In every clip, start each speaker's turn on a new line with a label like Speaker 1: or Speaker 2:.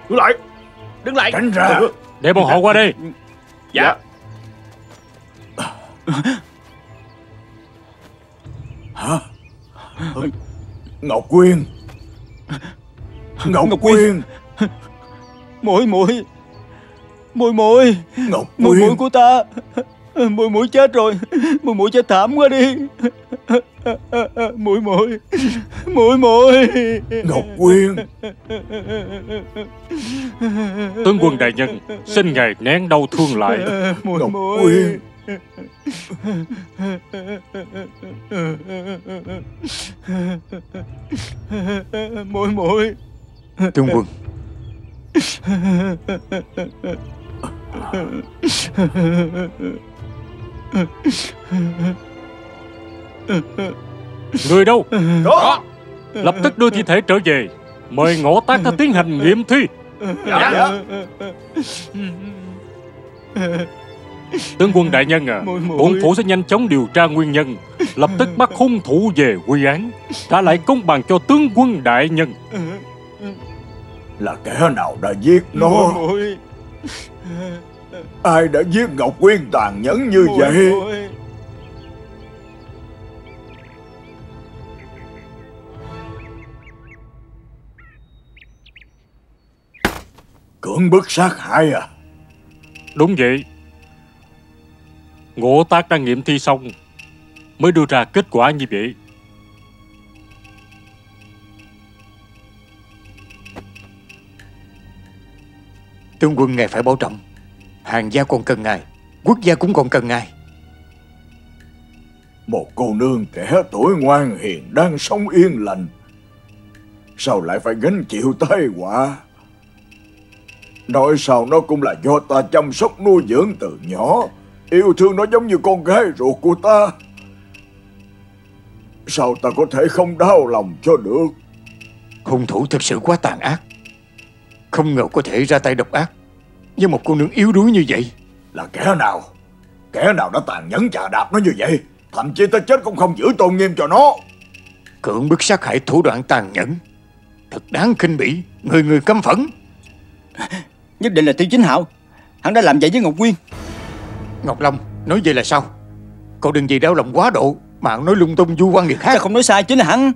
Speaker 1: Đứng lại.
Speaker 2: Đứng lại.
Speaker 1: Tránh ra.
Speaker 3: Để bọn họ qua đây.
Speaker 2: Dạ.
Speaker 1: Hả? Ngọc Quyên. Ngọc Quyên.
Speaker 4: Muội muội
Speaker 1: Ngọc Quyên
Speaker 4: của ta. Muội chết rồi. Muội chết thảm quá đi. Muội
Speaker 1: Ngọc Quyên.
Speaker 3: Tướng quân đại nhân, xin ngài nén đau thương lại.
Speaker 1: Ngọc Quyên.
Speaker 4: Muội.
Speaker 5: Tướng quân.
Speaker 3: Người đâu?
Speaker 2: Đó.
Speaker 3: Lập tức đưa thi thể trở về. Mời Ngộ Tác ta tiến hành nghiệm thi.
Speaker 2: Dạ.
Speaker 3: Tướng quân đại nhân à, bổn phủ sẽ nhanh chóng điều tra nguyên nhân, lập tức bắt hung thủ về quy án, trả lại công bằng cho tướng quân đại nhân.
Speaker 1: Là kẻ nào đã giết nó? Ai đã giết Ngọc Quyên tàn nhẫn như vậy? Cưỡng bức sát hại à?
Speaker 3: Đúng vậy. Ngộ Tác đang nghiệm thi xong mới đưa ra kết quả như vậy.
Speaker 5: Tướng quân ngài phải bảo trọng. Hàng gia còn cần ngài, quốc gia cũng còn cần ngài.
Speaker 1: Một cô nương trẻ tuổi ngoan hiền đang sống yên lành, sao lại phải gánh chịu tai họa? Nói sao nó cũng là do ta chăm sóc nuôi dưỡng từ nhỏ, yêu thương nó giống như con gái ruột của ta. Sao ta có thể không đau lòng cho được?
Speaker 5: Hung thủ thực sự quá tàn ác. Không ngờ có thể ra tay độc ác với một cô nương yếu đuối như vậy.
Speaker 1: Là kẻ nào? Kẻ nào đã tàn nhẫn chà đạp nó như vậy? Thậm chí tới chết cũng không giữ tôn nghiêm cho nó.
Speaker 5: Cưỡng bức sát hại thủ đoạn tàn nhẫn, thật đáng khinh bỉ, người người căm phẫn.
Speaker 4: Nhất định là Tiêu Chính Hạo. Hắn đã làm vậy với Ngọc Quyên.
Speaker 5: Ngọc Long, nói vậy là sao? Cậu đừng vì đau lòng quá độ mà nói lung tung vu oan người khác.
Speaker 4: Ta không nói sai, chính là hắn.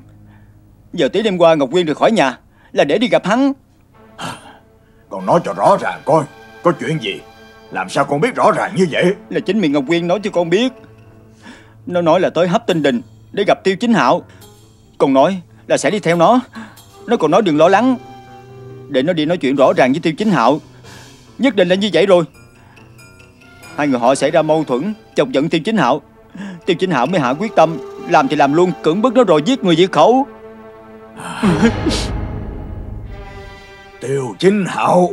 Speaker 4: Giờ tí đêm qua Ngọc Quyên rời khỏi nhà là để đi gặp hắn.
Speaker 1: Con nói cho rõ ràng coi, có chuyện gì? Làm sao con biết rõ ràng như vậy?
Speaker 4: Là chính miệng Ngọc Quyên nói cho con biết. Nó nói là tới Hấp Tinh Đình để gặp Tiêu Chính Hạo. Còn nói là sẽ đi theo nó. Nó còn nói đừng lo lắng, để nó đi nói chuyện rõ ràng với Tiêu Chính Hạo. Nhất định là như vậy rồi. Hai người họ xảy ra mâu thuẫn, chọc giận Tiêu Chính Hạo. Tiêu Chính Hạo mới hạ quyết tâm, làm thì làm luôn, cưỡng bức nó rồi giết người diệt khẩu.
Speaker 1: Tiêu Chính Hạo,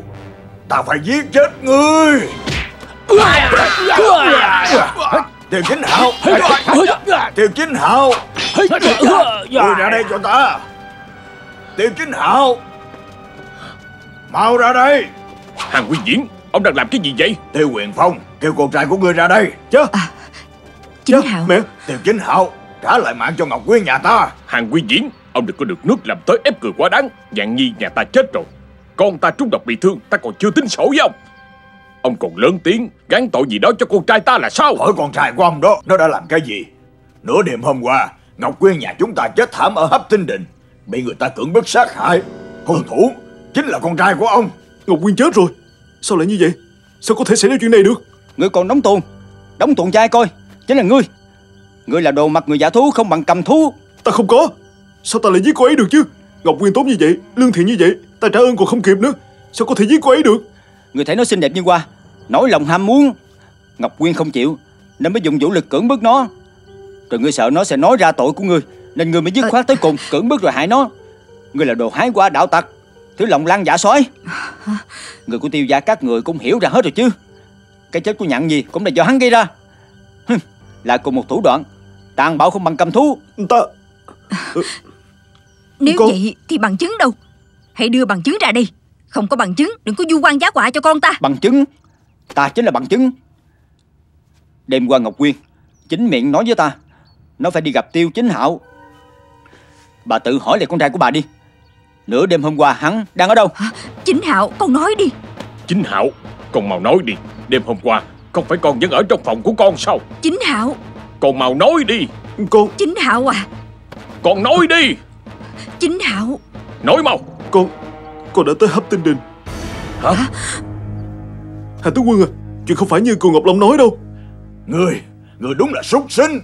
Speaker 1: ta phải giết chết ngươi. Tiêu Chính Hạo, Tiêu Chính Hạo, ngươi ra đây cho ta. Tiêu Chính Hạo, mau ra đây.
Speaker 2: Hàng Quy Diễn, ông đang làm cái gì vậy?
Speaker 1: Tiêu Huyền Phong, kêu con trai của ngươi ra đây. Chứ
Speaker 6: Chính Hạo.
Speaker 1: mẹ. Tiêu Chính Hạo, trả lại mạng cho Ngọc Quyên nhà ta.
Speaker 2: Hàng Quy Diễn, ông đừng có được nước làm tới ép người quá đáng. Dạng Nhi nhà ta chết rồi, con ta trúng độc bị thương, ta còn chưa tính sổ với ông. Ông còn lớn tiếng gán tội gì đó cho con trai ta là sao?
Speaker 1: Hỏi con trai của ông đó, nó đã làm cái gì? Nửa đêm hôm qua, Ngọc Quyên nhà chúng ta chết thảm ở Hấp Tinh Đình, bị người ta cưỡng bức sát hại. Hung thủ chính là con trai của ông.
Speaker 7: Ngọc Quyên chết rồi, sao lại như vậy? Sao có thể xảy ra chuyện này được?
Speaker 4: Ngươi còn đóng tuồng cho ai coi? Chính là ngươi. Ngươi là đồ mặt người giả thú không bằng cầm thú.
Speaker 7: Ta không có. Sao ta lại giết cô ấy được chứ? Ngọc Quyên tốt như vậy, lương thiện như vậy, ta trả ơn còn không kịp nữa. Sao có thể giết cô ấy được?
Speaker 4: Ngươi thấy nó xinh đẹp như hoa, nổi lòng ham muốn. Ngọc Quyên không chịu nên mới dùng vũ lực cưỡng bức nó. Rồi ngươi sợ nó sẽ nói ra tội của ngươi, nên ngươi mới dứt khoát tới cùng, cưỡng bức rồi hại nó. Ngươi là đồ hái hoa đạo tặc, thứ lòng lan dạ sói. Người của Tiêu gia các người cũng hiểu ra hết rồi chứ. Cái chết của Nhạn Nhi cũng là do hắn gây ra. Là cùng một thủ đoạn, tàn bạo không bằng cầm thú.
Speaker 7: Ta
Speaker 6: Nếu vậy thì bằng chứng đâu? Hãy đưa bằng chứng ra đây. Không có bằng chứng đừng có vu oan giá họa cho con ta.
Speaker 4: Bằng chứng? Ta chính là bằng chứng. Đêm qua Ngọc Quyên chính miệng nói với ta nó phải đi gặp Tiêu Chính Hạo. Bà tự hỏi lại con trai của bà đi. Nửa đêm hôm qua hắn đang ở đâu?
Speaker 6: Chính Hạo, con nói đi.
Speaker 2: Chính Hạo, con mau nói đi. Đêm hôm qua không phải con vẫn ở trong phòng của con sao?
Speaker 6: Chính Hạo.
Speaker 2: Con mau nói đi.
Speaker 7: Con...
Speaker 6: Chính Hạo à.
Speaker 2: Con nói đi.
Speaker 6: Chính Hạo.
Speaker 2: Nói mau.
Speaker 7: Con đã tới Hấp Tinh Đình.
Speaker 2: Hả?
Speaker 7: Hà tướng quân à, chuyện không phải như Cù Ngọc Long nói đâu.
Speaker 1: Người đúng là súc sinh.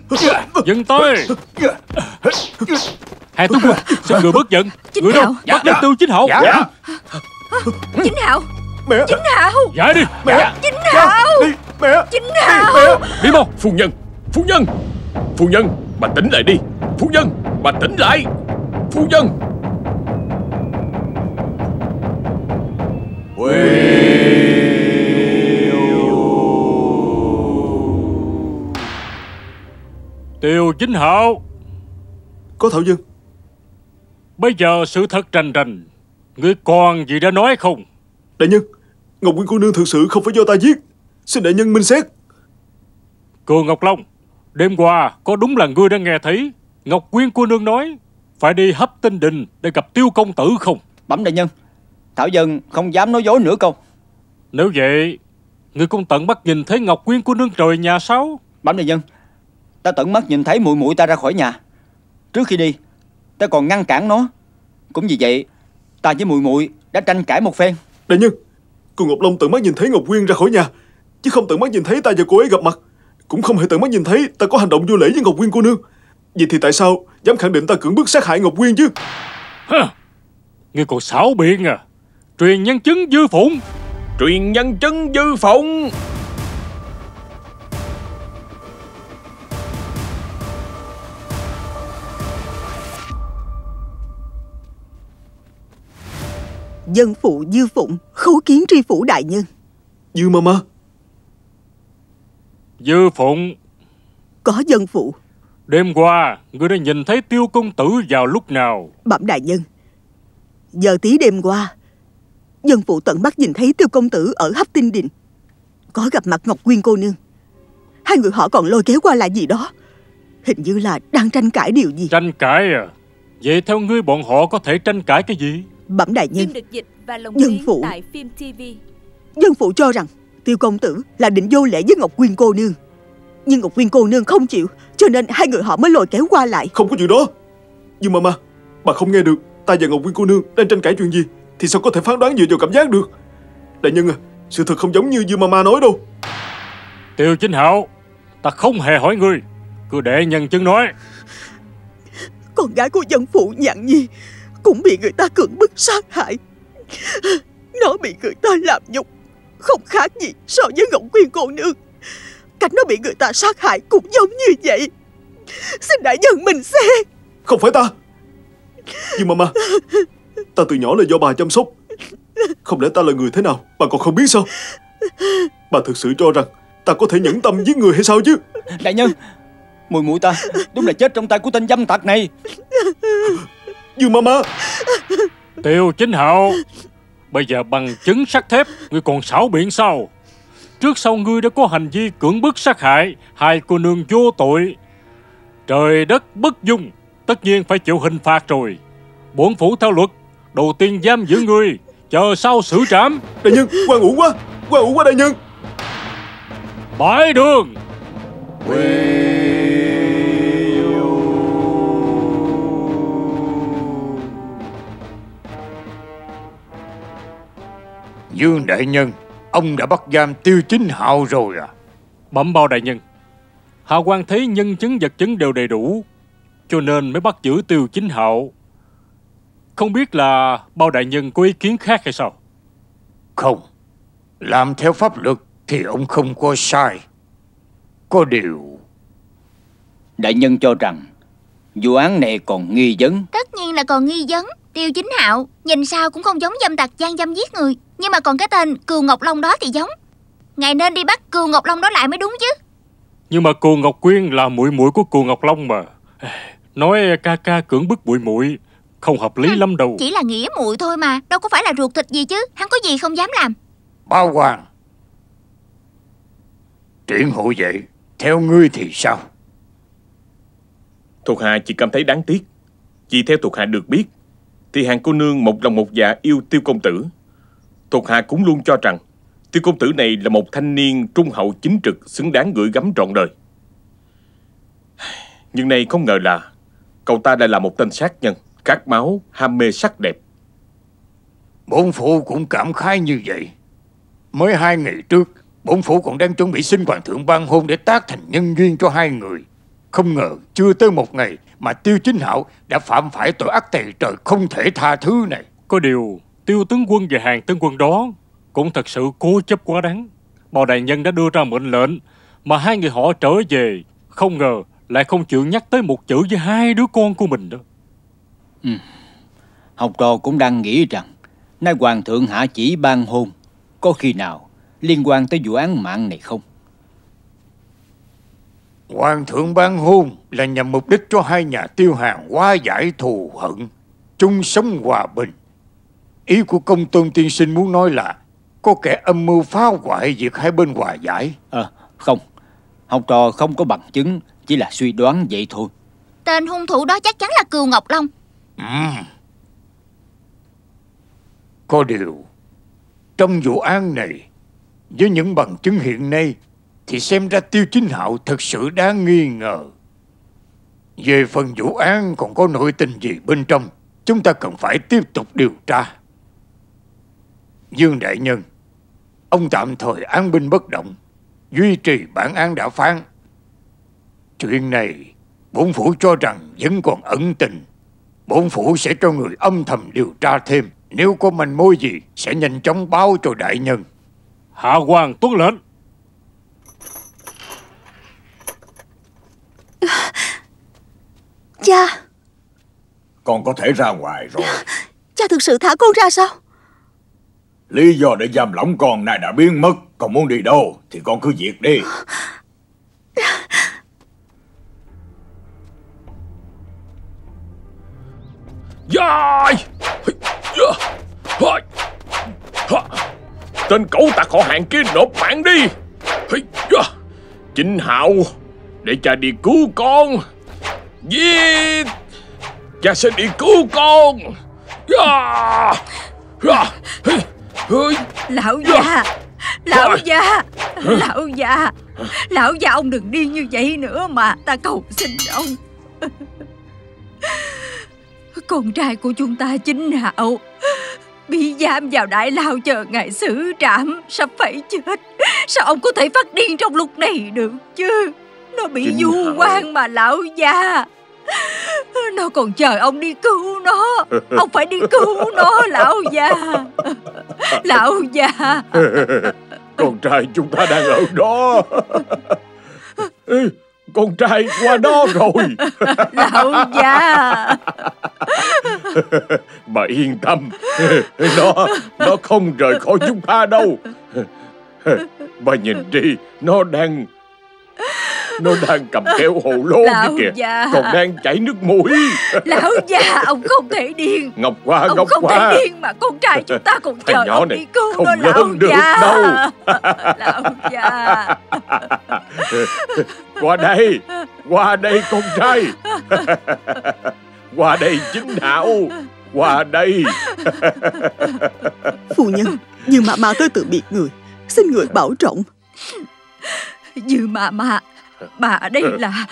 Speaker 3: Dừng tay. Hai tướng quân, xin người bớt giận.
Speaker 6: Chính
Speaker 3: Người đâu?
Speaker 6: Hạo.
Speaker 3: Bắt lấy Tiêu Chính Hạo.
Speaker 1: Dạ.
Speaker 6: Chính Hạo.
Speaker 7: Mẹ.
Speaker 6: Chính Hạo.
Speaker 3: Giải đi.
Speaker 7: Mẹ.
Speaker 6: Chính Hạo.
Speaker 7: Đi, mẹ.
Speaker 6: Chính Hạo.
Speaker 7: Mẹ.
Speaker 3: Đi mau.
Speaker 2: Phu nhân, phu nhân, phu nhân, bà tỉnh lại đi. Phu nhân, bà tỉnh lại. Phu nhân.
Speaker 3: Tiêu Chính Hạo.
Speaker 7: Có Thảo Dân.
Speaker 3: Bây giờ sự thật rành rành, ngươi còn gì đã nói không?
Speaker 7: Đại nhân, Ngọc Quyên cô nương thực sự không phải do ta giết. Xin đại nhân minh xét.
Speaker 3: Cù Ngọc Long, đêm qua có đúng là ngươi đã nghe thấy Ngọc Quyên cô nương nói phải đi Hấp Tinh Đình để gặp Tiêu công tử không?
Speaker 4: Bẩm đại nhân, Thảo Dân không dám nói dối nửa câu.
Speaker 3: Nếu vậy, ngươi cũng tận mắt nhìn thấy Ngọc Quyên cô nương rời nhà sao?
Speaker 4: Bẩm đại nhân, ta tận mắt nhìn thấy muội muội ta ra khỏi nhà. Trước khi đi, ta còn ngăn cản nó. Cũng vì vậy, ta với muội muội đã tranh cãi một phen.
Speaker 7: Đại nhân, Cù Ngọc Long tận mắt nhìn thấy Ngọc Quyên ra khỏi nhà, chứ không tận mắt nhìn thấy ta và cô ấy gặp mặt. Cũng không hề tận mắt nhìn thấy ta có hành động vô lễ với Ngọc Quyên cô nương. Vậy thì tại sao dám khẳng định ta cưỡng bức sát hại Ngọc Quyên chứ?
Speaker 3: Ngươi còn xảo biện à? Truyền nhân chứng Dư Phụng.
Speaker 2: Truyền nhân chứng Dư Phụng.
Speaker 8: Dân phụ Dư Phụng khấu kiến tri phủ đại nhân.
Speaker 7: Dư Mama.
Speaker 3: Dư Phụng.
Speaker 8: Có dân phụ.
Speaker 3: Đêm qua ngươi đã nhìn thấy Tiêu công tử vào lúc nào?
Speaker 8: Bẩm đại nhân, giờ tí đêm qua, dân phụ tận mắt nhìn thấy Tiêu công tử ở Hấp Tinh Đình, có gặp mặt Ngọc Quyên cô nương. Hai người họ còn lôi kéo qua lại gì đó, hình như là đang tranh cãi điều gì.
Speaker 3: Tranh cãi à? Vậy theo ngươi bọn họ có thể tranh cải cái gì?
Speaker 8: Bẩm đại nhân,
Speaker 9: Phim được dịch và lồng
Speaker 8: dân
Speaker 9: tiếng
Speaker 8: phụ
Speaker 9: tại Phim TV.
Speaker 8: Dân phụ cho rằng Tiêu công tử là định vô lễ với Ngọc Quyên cô nương, nhưng Ngọc Quyên cô nương không chịu, cho nên hai người họ mới lôi kéo qua lại.
Speaker 7: Không có chuyện đó. Nhưng Mama, bà không nghe được ta và Ngọc Quyên cô nương đang tranh cãi chuyện gì thì sao có thể phán đoán dựa vào cảm giác được. Đại nhân à, sự thật không giống như Dư Mama nói đâu.
Speaker 3: Tiêu Chính Hạo, ta không hề hỏi ngươi, cứ để nhân chứng nói.
Speaker 8: Con gái của dân phụ Nhạn Nhi cũng bị người ta cưỡng bức sát hại. Nó bị người ta làm nhục, không khác gì so với Ngọc Quyên cô nương. Cách nó bị người ta sát hại cũng giống như vậy. Xin đại nhân mình xem.
Speaker 7: Không phải ta. Nhưng Mama, ta từ nhỏ là do bà chăm sóc. Không lẽ ta là người thế nào bà còn không biết sao? Bà thực sự cho rằng ta có thể nhẫn tâm giết người hay sao chứ?
Speaker 4: Đại nhân, muội muội ta đúng là chết trong tay của tên dâm tặc này.
Speaker 7: Dư Mama.
Speaker 3: Tiêu Chính Hạo, bây giờ bằng chứng sắt thép, ngươi còn xảo biện sao? Trước sau ngươi đã có hành vi cưỡng bức sát hại hai cô nương vô tội. Trời đất bất dung, tất nhiên phải chịu hình phạt rồi. Bổn phủ theo luật, đầu tiên giam giữ ngươi, chờ sau xử trảm.
Speaker 7: Đại nhân, oan uổng quá đại nhân.
Speaker 3: Bãi đường.
Speaker 5: Dương đại nhân, ông đã bắt giam Tiêu Chính Hạo rồi à?
Speaker 3: Bẩm báo đại nhân, Hạ quan thấy nhân chứng vật chứng đều đầy đủ, cho nên mới bắt giữ Tiêu Chính Hạo. Không biết là bao đại nhân có ý kiến khác hay sao?
Speaker 5: Không, làm theo pháp luật thì ông không có sai. Có điều,
Speaker 4: đại nhân cho rằng vụ án này còn nghi vấn.
Speaker 10: Tất nhiên là còn nghi vấn. Tiêu Chính Hạo nhìn sao cũng không giống dâm tặc gian dâm giết người, nhưng mà còn cái tên Cừu Ngọc Long đó thì giống. Ngài nên đi bắt Cừu Ngọc Long đó lại mới đúng chứ.
Speaker 3: Nhưng mà Cù Ngọc Quyên là muội muội của Cù Ngọc Long mà. Nói ca ca cưỡng bức muội muội không hợp lý lắm đâu.
Speaker 10: Chỉ là nghĩa muội thôi mà, đâu có phải là ruột thịt gì chứ. Hắn có gì không dám làm.
Speaker 5: Bao Hoàng, chuyện hội vậy, theo ngươi thì sao?
Speaker 2: Thuộc hạ chỉ cảm thấy đáng tiếc. Vì theo thuộc hạ được biết, thì Hàng cô nương một lòng một dạ yêu Tiêu công tử. Thuộc hạ cũng luôn cho rằng Tiêu công tử này là một thanh niên trung hậu chính trực, xứng đáng gửi gắm trọn đời. Nhưng nay không ngờ là cậu ta lại là một tên sát nhân, khát máu, ham mê sắc đẹp.
Speaker 5: Bổn phụ cũng cảm khái như vậy. Mới 2 ngày trước, bổn phụ còn đang chuẩn bị xin hoàng thượng ban hôn để tác thành nhân duyên cho hai người. Không ngờ chưa tới 1 ngày mà Tiêu Chính Hạo đã phạm phải tội ác tày trời không thể tha thứ này.
Speaker 3: Có điều Tiêu tướng quân và Hàng tướng quân đó cũng thật sự cố chấp quá đáng. Bào đại nhân đã đưa ra mệnh lệnh mà hai người họ trở về, không ngờ lại không chịu nhắc tới một chữ với 2 đứa con của mình đó.
Speaker 4: Học trò cũng đang nghĩ rằng nay hoàng thượng hạ chỉ ban hôn, có khi nào liên quan tới vụ án mạng này không?
Speaker 5: Hoàng thượng ban hôn là nhằm mục đích cho hai nhà Tiêu Hàn hóa giải thù hận, chung sống hòa bình. Ý của Công Tôn tiên sinh muốn nói là có kẻ âm mưu phá hoại việc hai bên hòa giải.
Speaker 4: Không, học trò không có bằng chứng, chỉ là suy đoán vậy thôi.
Speaker 10: Tên hung thủ đó chắc chắn là Cừu Ngọc Long.
Speaker 5: Có điều, trong vụ án này, với những bằng chứng hiện nay, thì xem ra Tiêu Chính Hạo thật sự đáng nghi ngờ. Về phần vụ án còn có nội tình gì bên trong, chúng ta cần phải tiếp tục điều tra. Dương đại nhân, ông tạm thời án binh bất động, duy trì bản án đã phán. Chuyện này, bổn phủ cho rằng vẫn còn ẩn tình. Bổn phủ sẽ cho người âm thầm điều tra thêm. Nếu có manh mối gì, sẽ nhanh chóng báo cho đại nhân.
Speaker 3: Hạ quan tuân lệnh.
Speaker 8: Cha.
Speaker 1: Con có thể ra ngoài rồi.
Speaker 8: Cha thực sự thả con ra sao?
Speaker 1: Lý do để giam lỏng con này đã biến mất. Con muốn đi đâu thì con cứ việc đi.
Speaker 2: Tên cẩu tặc họ Hàng kia nộp mạng đi. Chính Hạo, để cha đi cứu con. Giết, cha sẽ đi cứu con.
Speaker 6: Lão già, lão già, lão già, lão già, ông đừng đi như vậy nữa mà, ta cầu xin ông. Con trai của chúng ta Chính Hạo bị giam vào đại lao chờ ngày xử trảm, sắp phải chết. Sao ông có thể phát điên trong lúc này được chứ? Nó bị vu oan mà lão già. Nó còn chờ ông đi cứu nó. Ông phải đi cứu nó, lão già. Lão già.
Speaker 2: Con trai chúng ta đang ở đó. Con trai qua đó rồi.
Speaker 6: Lão già.
Speaker 2: Bà yên tâm, nó không rời khỏi chúng ta đâu. Bà nhìn đi, nó đang cầm kẹo hồ lô kìa, còn đang chảy nước mũi.
Speaker 6: Lão già, ông không thể điên.
Speaker 2: Ngọc Hoa,
Speaker 6: ông
Speaker 2: Ngọc
Speaker 6: không
Speaker 2: Hoa,
Speaker 6: thể điên mà, con trai chúng ta còn chờ
Speaker 2: nhỏ
Speaker 6: ông
Speaker 2: này
Speaker 6: đi cứu
Speaker 2: không
Speaker 6: nó, lão
Speaker 2: lớn được
Speaker 6: già.
Speaker 2: đâu.
Speaker 6: Lão già.
Speaker 2: Qua đây con trai. Qua đây Chính Hạo, qua đây.
Speaker 8: Phu nhân, Dư Mama tới từ biệt người, xin người bảo trọng.
Speaker 6: Dư Mama, bà ở đây là...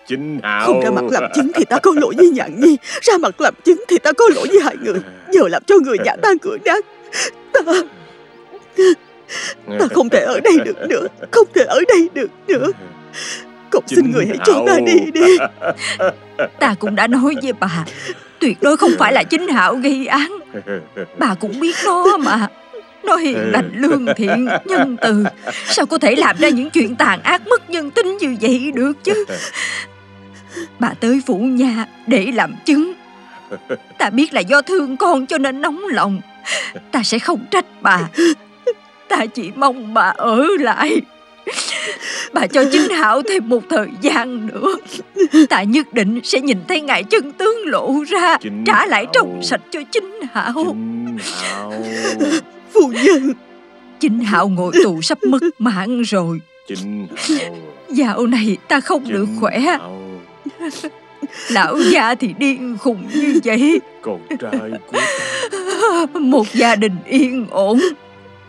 Speaker 2: Chính Hạo.
Speaker 8: Không ra mặt làm chứng thì ta có lỗi với Nhạn Nhi, ra mặt làm chứng thì ta có lỗi với hai người. Giờ làm cho người nhà tan cửa nát. Ta không thể ở đây được nữa, không thể ở đây được nữa. Cậu xin người hãy cho ta đi đi.
Speaker 6: Ta cũng đã nói với bà, tuyệt đối không phải là Chính Hạo gây án. Bà cũng biết nó mà. Nó hiền lành, lương thiện, nhân từ. Sao có thể làm ra những chuyện tàn ác mất nhân tính như vậy được chứ? Bà tới phủ nhà để làm chứng. Ta biết là do thương con cho nên nóng lòng. Ta sẽ không trách bà. Ta chỉ mong bà ở lại. Bà cho Chính Hạo thêm một thời gian nữa. Ta nhất định sẽ nhìn thấy ngày chân tướng lộ ra, trả lại trong sạch cho Chính Hạo.
Speaker 8: Phu nhân,
Speaker 6: Chính Hạo ngồi tù sắp mất mạng rồi.
Speaker 2: Chính Hạo,
Speaker 6: dạo này ta không được khỏe. Lão gia thì điên khùng như vậy.
Speaker 2: Con trai của ta.
Speaker 6: Một gia đình yên ổn,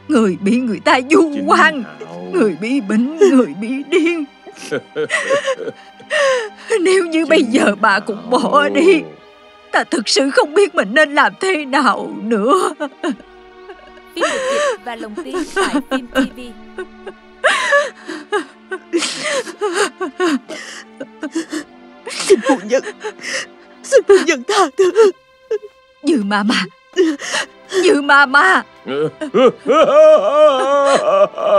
Speaker 6: người bị người ta vu oan, người bị bệnh, người bị điên. Nếu như bây giờ bà cũng bỏ đi, ta thực sự không biết mình nên làm thế nào nữa.
Speaker 9: Phim được dịch và lồng tiếng tại Phim TV.
Speaker 8: Xin phu nhân tha thứ.
Speaker 6: Dư Mama, Dư Mama.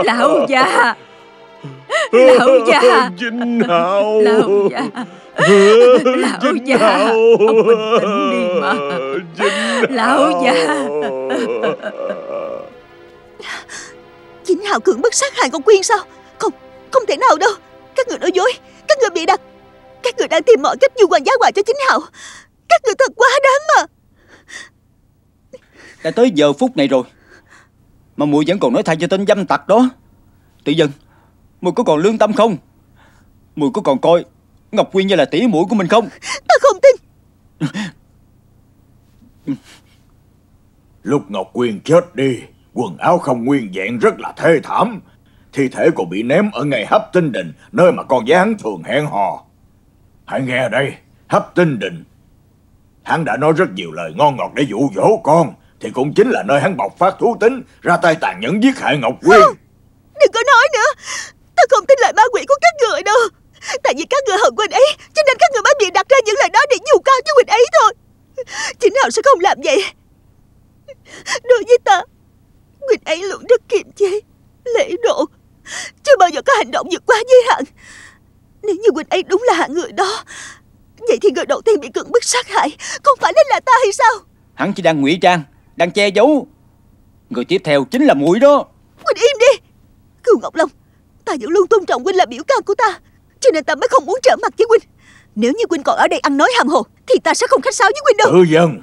Speaker 6: Lão gia, lão gia,
Speaker 2: Vinh Hạo,
Speaker 6: lão gia, lão gia, ông bình tĩnh đi mà. Lão gia.
Speaker 8: Chính Hạo cưỡng bức sát hại con Quyên sao? Không thể nào đâu. Các người nói dối, các người bịa đặt. Các người đang tìm mọi cách vu oan giá họa cho Chính Hạo. Các người thật quá đáng mà.
Speaker 4: Đã tới giờ phút này rồi mà muội vẫn còn nói thay cho tên dâm tặc đó. Tự dân, muội có còn lương tâm không? Muội có còn coi Ngọc Quyên như là tỷ muội của mình không?
Speaker 8: Ta không tin.
Speaker 1: Lúc Ngọc Quyên chết đi, quần áo không nguyên vẹn rất là thê thảm. Thi thể còn bị ném ở ngay Hấp Tinh Đình, nơi mà con gái hắn thường hẹn hò. Hãy nghe đây, Hấp Tinh Đình, hắn đã nói rất nhiều lời ngon ngọt để dụ dỗ con, thì cũng chính là nơi hắn bộc phát thú tính, ra tay tàn nhẫn giết hại Ngọc Quyên.
Speaker 8: Không, đừng có nói nữa. Ta không tin lời ma quỷ của các người đâu. Tại vì các người hận Quyên ấy, cho nên các người mới bịa đặt ra những lời đó để dù cao cho Quyên ấy thôi. Chính Hạo sẽ không làm vậy. Đối với ta, Quyên ấy luôn rất kiềm chế, lễ độ, chưa bao giờ có hành động vượt quá giới hạn. Nếu như Quyên ấy đúng là hạng người đó, vậy thì người đầu tiên bị cưỡng bức sát hại không phải nên là ta hay sao?
Speaker 4: Hắn chỉ đang ngụy trang, đang che giấu. Người tiếp theo chính là muội đó.
Speaker 8: Quyên im đi. Cửu Ngọc Long, ta vẫn luôn tôn trọng Quyên là biểu ca của ta, cho nên ta mới không muốn trở mặt với Quyên. Nếu như Quyên còn ở đây ăn nói hàm hồ thì ta sẽ không khách sáo với Quyên đâu.
Speaker 1: Tự dân,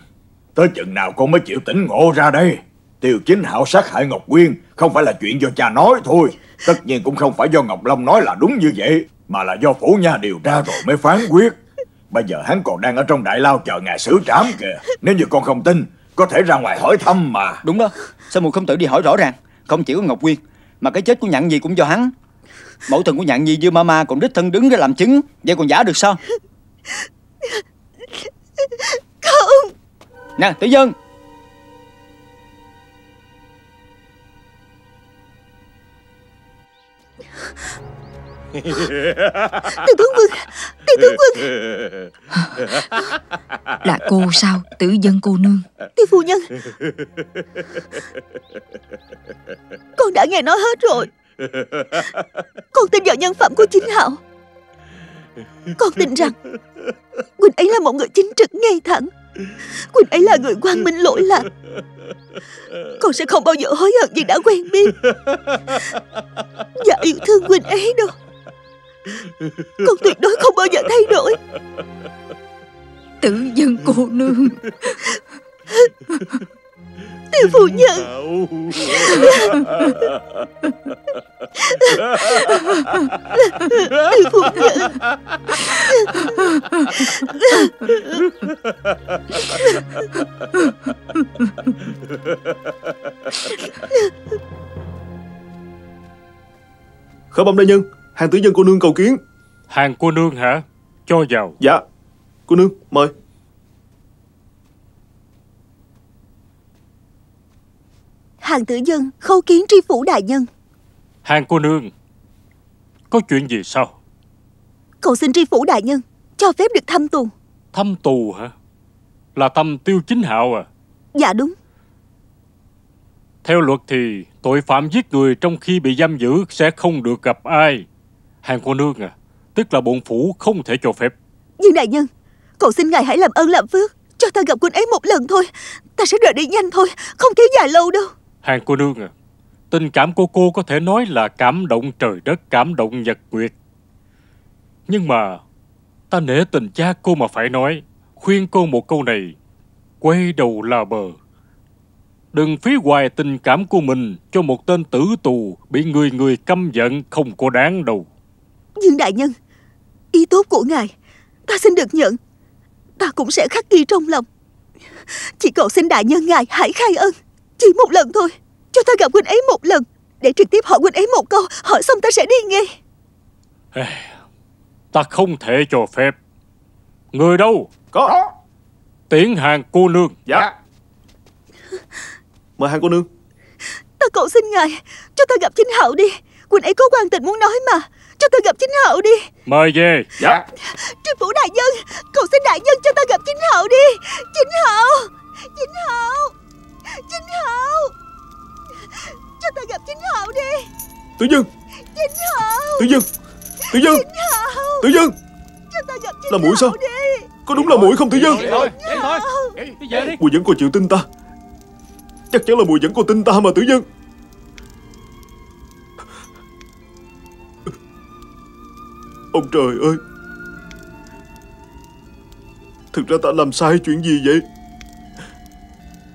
Speaker 1: tới chừng nào con mới chịu tỉnh ngộ ra đây? Tiêu Chính Hạo sát hại Ngọc Quyên không phải là chuyện do cha nói thôi. Tất nhiên cũng không phải do Ngọc Long nói là đúng như vậy, mà là do phủ nha điều tra rồi mới phán quyết. Bây giờ hắn còn đang ở trong đại lao chờ ngài xử trảm kìa. Nếu như con không tin, có thể ra ngoài hỏi thăm mà.
Speaker 4: Đúng đó, sao muội không tự đi hỏi rõ ràng? Không chỉ có Ngọc Quyên, mà cái chết của Nhạn Nhi cũng do hắn. Mẫu thân của Nhạn Nhi Dư Mama còn đích thân đứng ra làm chứng, vậy còn giả được sao?
Speaker 8: Không.
Speaker 4: Nè, Tử Dân.
Speaker 8: Tiêu tướng quân, Tiêu tướng quân.
Speaker 6: Là cô sao, Tử Dân cô nương?
Speaker 8: Tiêu phu nhân, con đã nghe nói hết rồi. Con tin vào nhân phẩm của Chính Hạo. Con tin rằng Quỳnh ấy là một người chính trực ngay thẳng. Quỳnh ấy là người quang minh lỗi lạc. Con sẽ không bao giờ hối hận vì đã quen biết và yêu thương Quỳnh ấy đâu. Con tuyệt đối không bao giờ thay đổi.
Speaker 6: Tử Dân cô nương.
Speaker 8: Tiêu phu nhân. Tiêu phu nhân.
Speaker 7: Khởi bẩm đại nhân, Hàng Tử Dân cô nương cầu kiến.
Speaker 3: Hàng cô nương hả? Cho vào.
Speaker 7: Dạ, cô nương mời.
Speaker 8: Hàng Tử Dân khâu kiến tri phủ đại nhân.
Speaker 3: Hàng cô nương, có chuyện gì sao?
Speaker 8: Cầu xin tri phủ đại nhân cho phép được thăm tù.
Speaker 3: Thăm tù hả? Là thăm Tiêu Chính Hạo à?
Speaker 8: Dạ đúng.
Speaker 3: Theo luật thì tội phạm giết người trong khi bị giam giữ sẽ không được gặp ai. Hàng cô nương à, tức là bổn phủ không thể cho phép.
Speaker 8: Nhưng đại nhân, cầu xin ngài hãy làm ơn làm phước, cho ta gặp Quỳnh ấy một lần thôi. Ta sẽ rời đi nhanh thôi, không kéo dài lâu đâu.
Speaker 3: Hàng cô nương à, tình cảm của cô có thể nói là cảm động trời đất, cảm động nhật nguyệt. Nhưng mà ta nể tình cha cô mà phải nói, khuyên cô một câu này: quay đầu là bờ. Đừng phí hoài tình cảm của mình cho một tên tử tù bị người người căm giận, không có đáng đâu.
Speaker 8: Nhưng đại nhân, ý tốt của ngài Ta xin được nhận. Ta cũng sẽ khắc ghi trong lòng. Chỉ cầu xin đại nhân ngài hãy khai ân. Chỉ một lần thôi, cho ta gặp huynh ấy một lần, để trực tiếp hỏi huynh ấy một câu. Hỏi xong ta sẽ đi ngay.
Speaker 3: Ta không thể cho phép. Người đâu?
Speaker 7: Có.
Speaker 3: Tiễn Hàng cô nương.
Speaker 7: Dạ. Mời Hàng cô nương.
Speaker 8: Ta cầu xin ngài cho ta gặp Chính Hạo đi. Huynh ấy có quan tình muốn nói mà. Cho ta gặp Chính Hạo đi.
Speaker 3: Mời về.
Speaker 7: Dạ.
Speaker 8: Tri phủ đại nhân, cầu xin đại nhân cho ta gặp Chính Hạo đi. Chính Hạo, Chính Hạo, Chính Hạo, cho ta gặp Chính Hạo đi.
Speaker 7: Tử Dân.
Speaker 8: Chính Hạo.
Speaker 7: Tử Dân. Tử Dân.
Speaker 8: Chính Hạo.
Speaker 7: Tử Dân.
Speaker 8: Cho ta gặp Chính
Speaker 7: Là muội sao?
Speaker 8: đi.
Speaker 7: Có đúng là muội không Tử Dân?
Speaker 3: Thôi, đi về đi.
Speaker 7: Muội vẫn còn chịu tin ta. Chắc chắn là muội vẫn còn tin ta mà Tử Dân. Ông trời ơi, thực ra ta làm sai chuyện gì vậy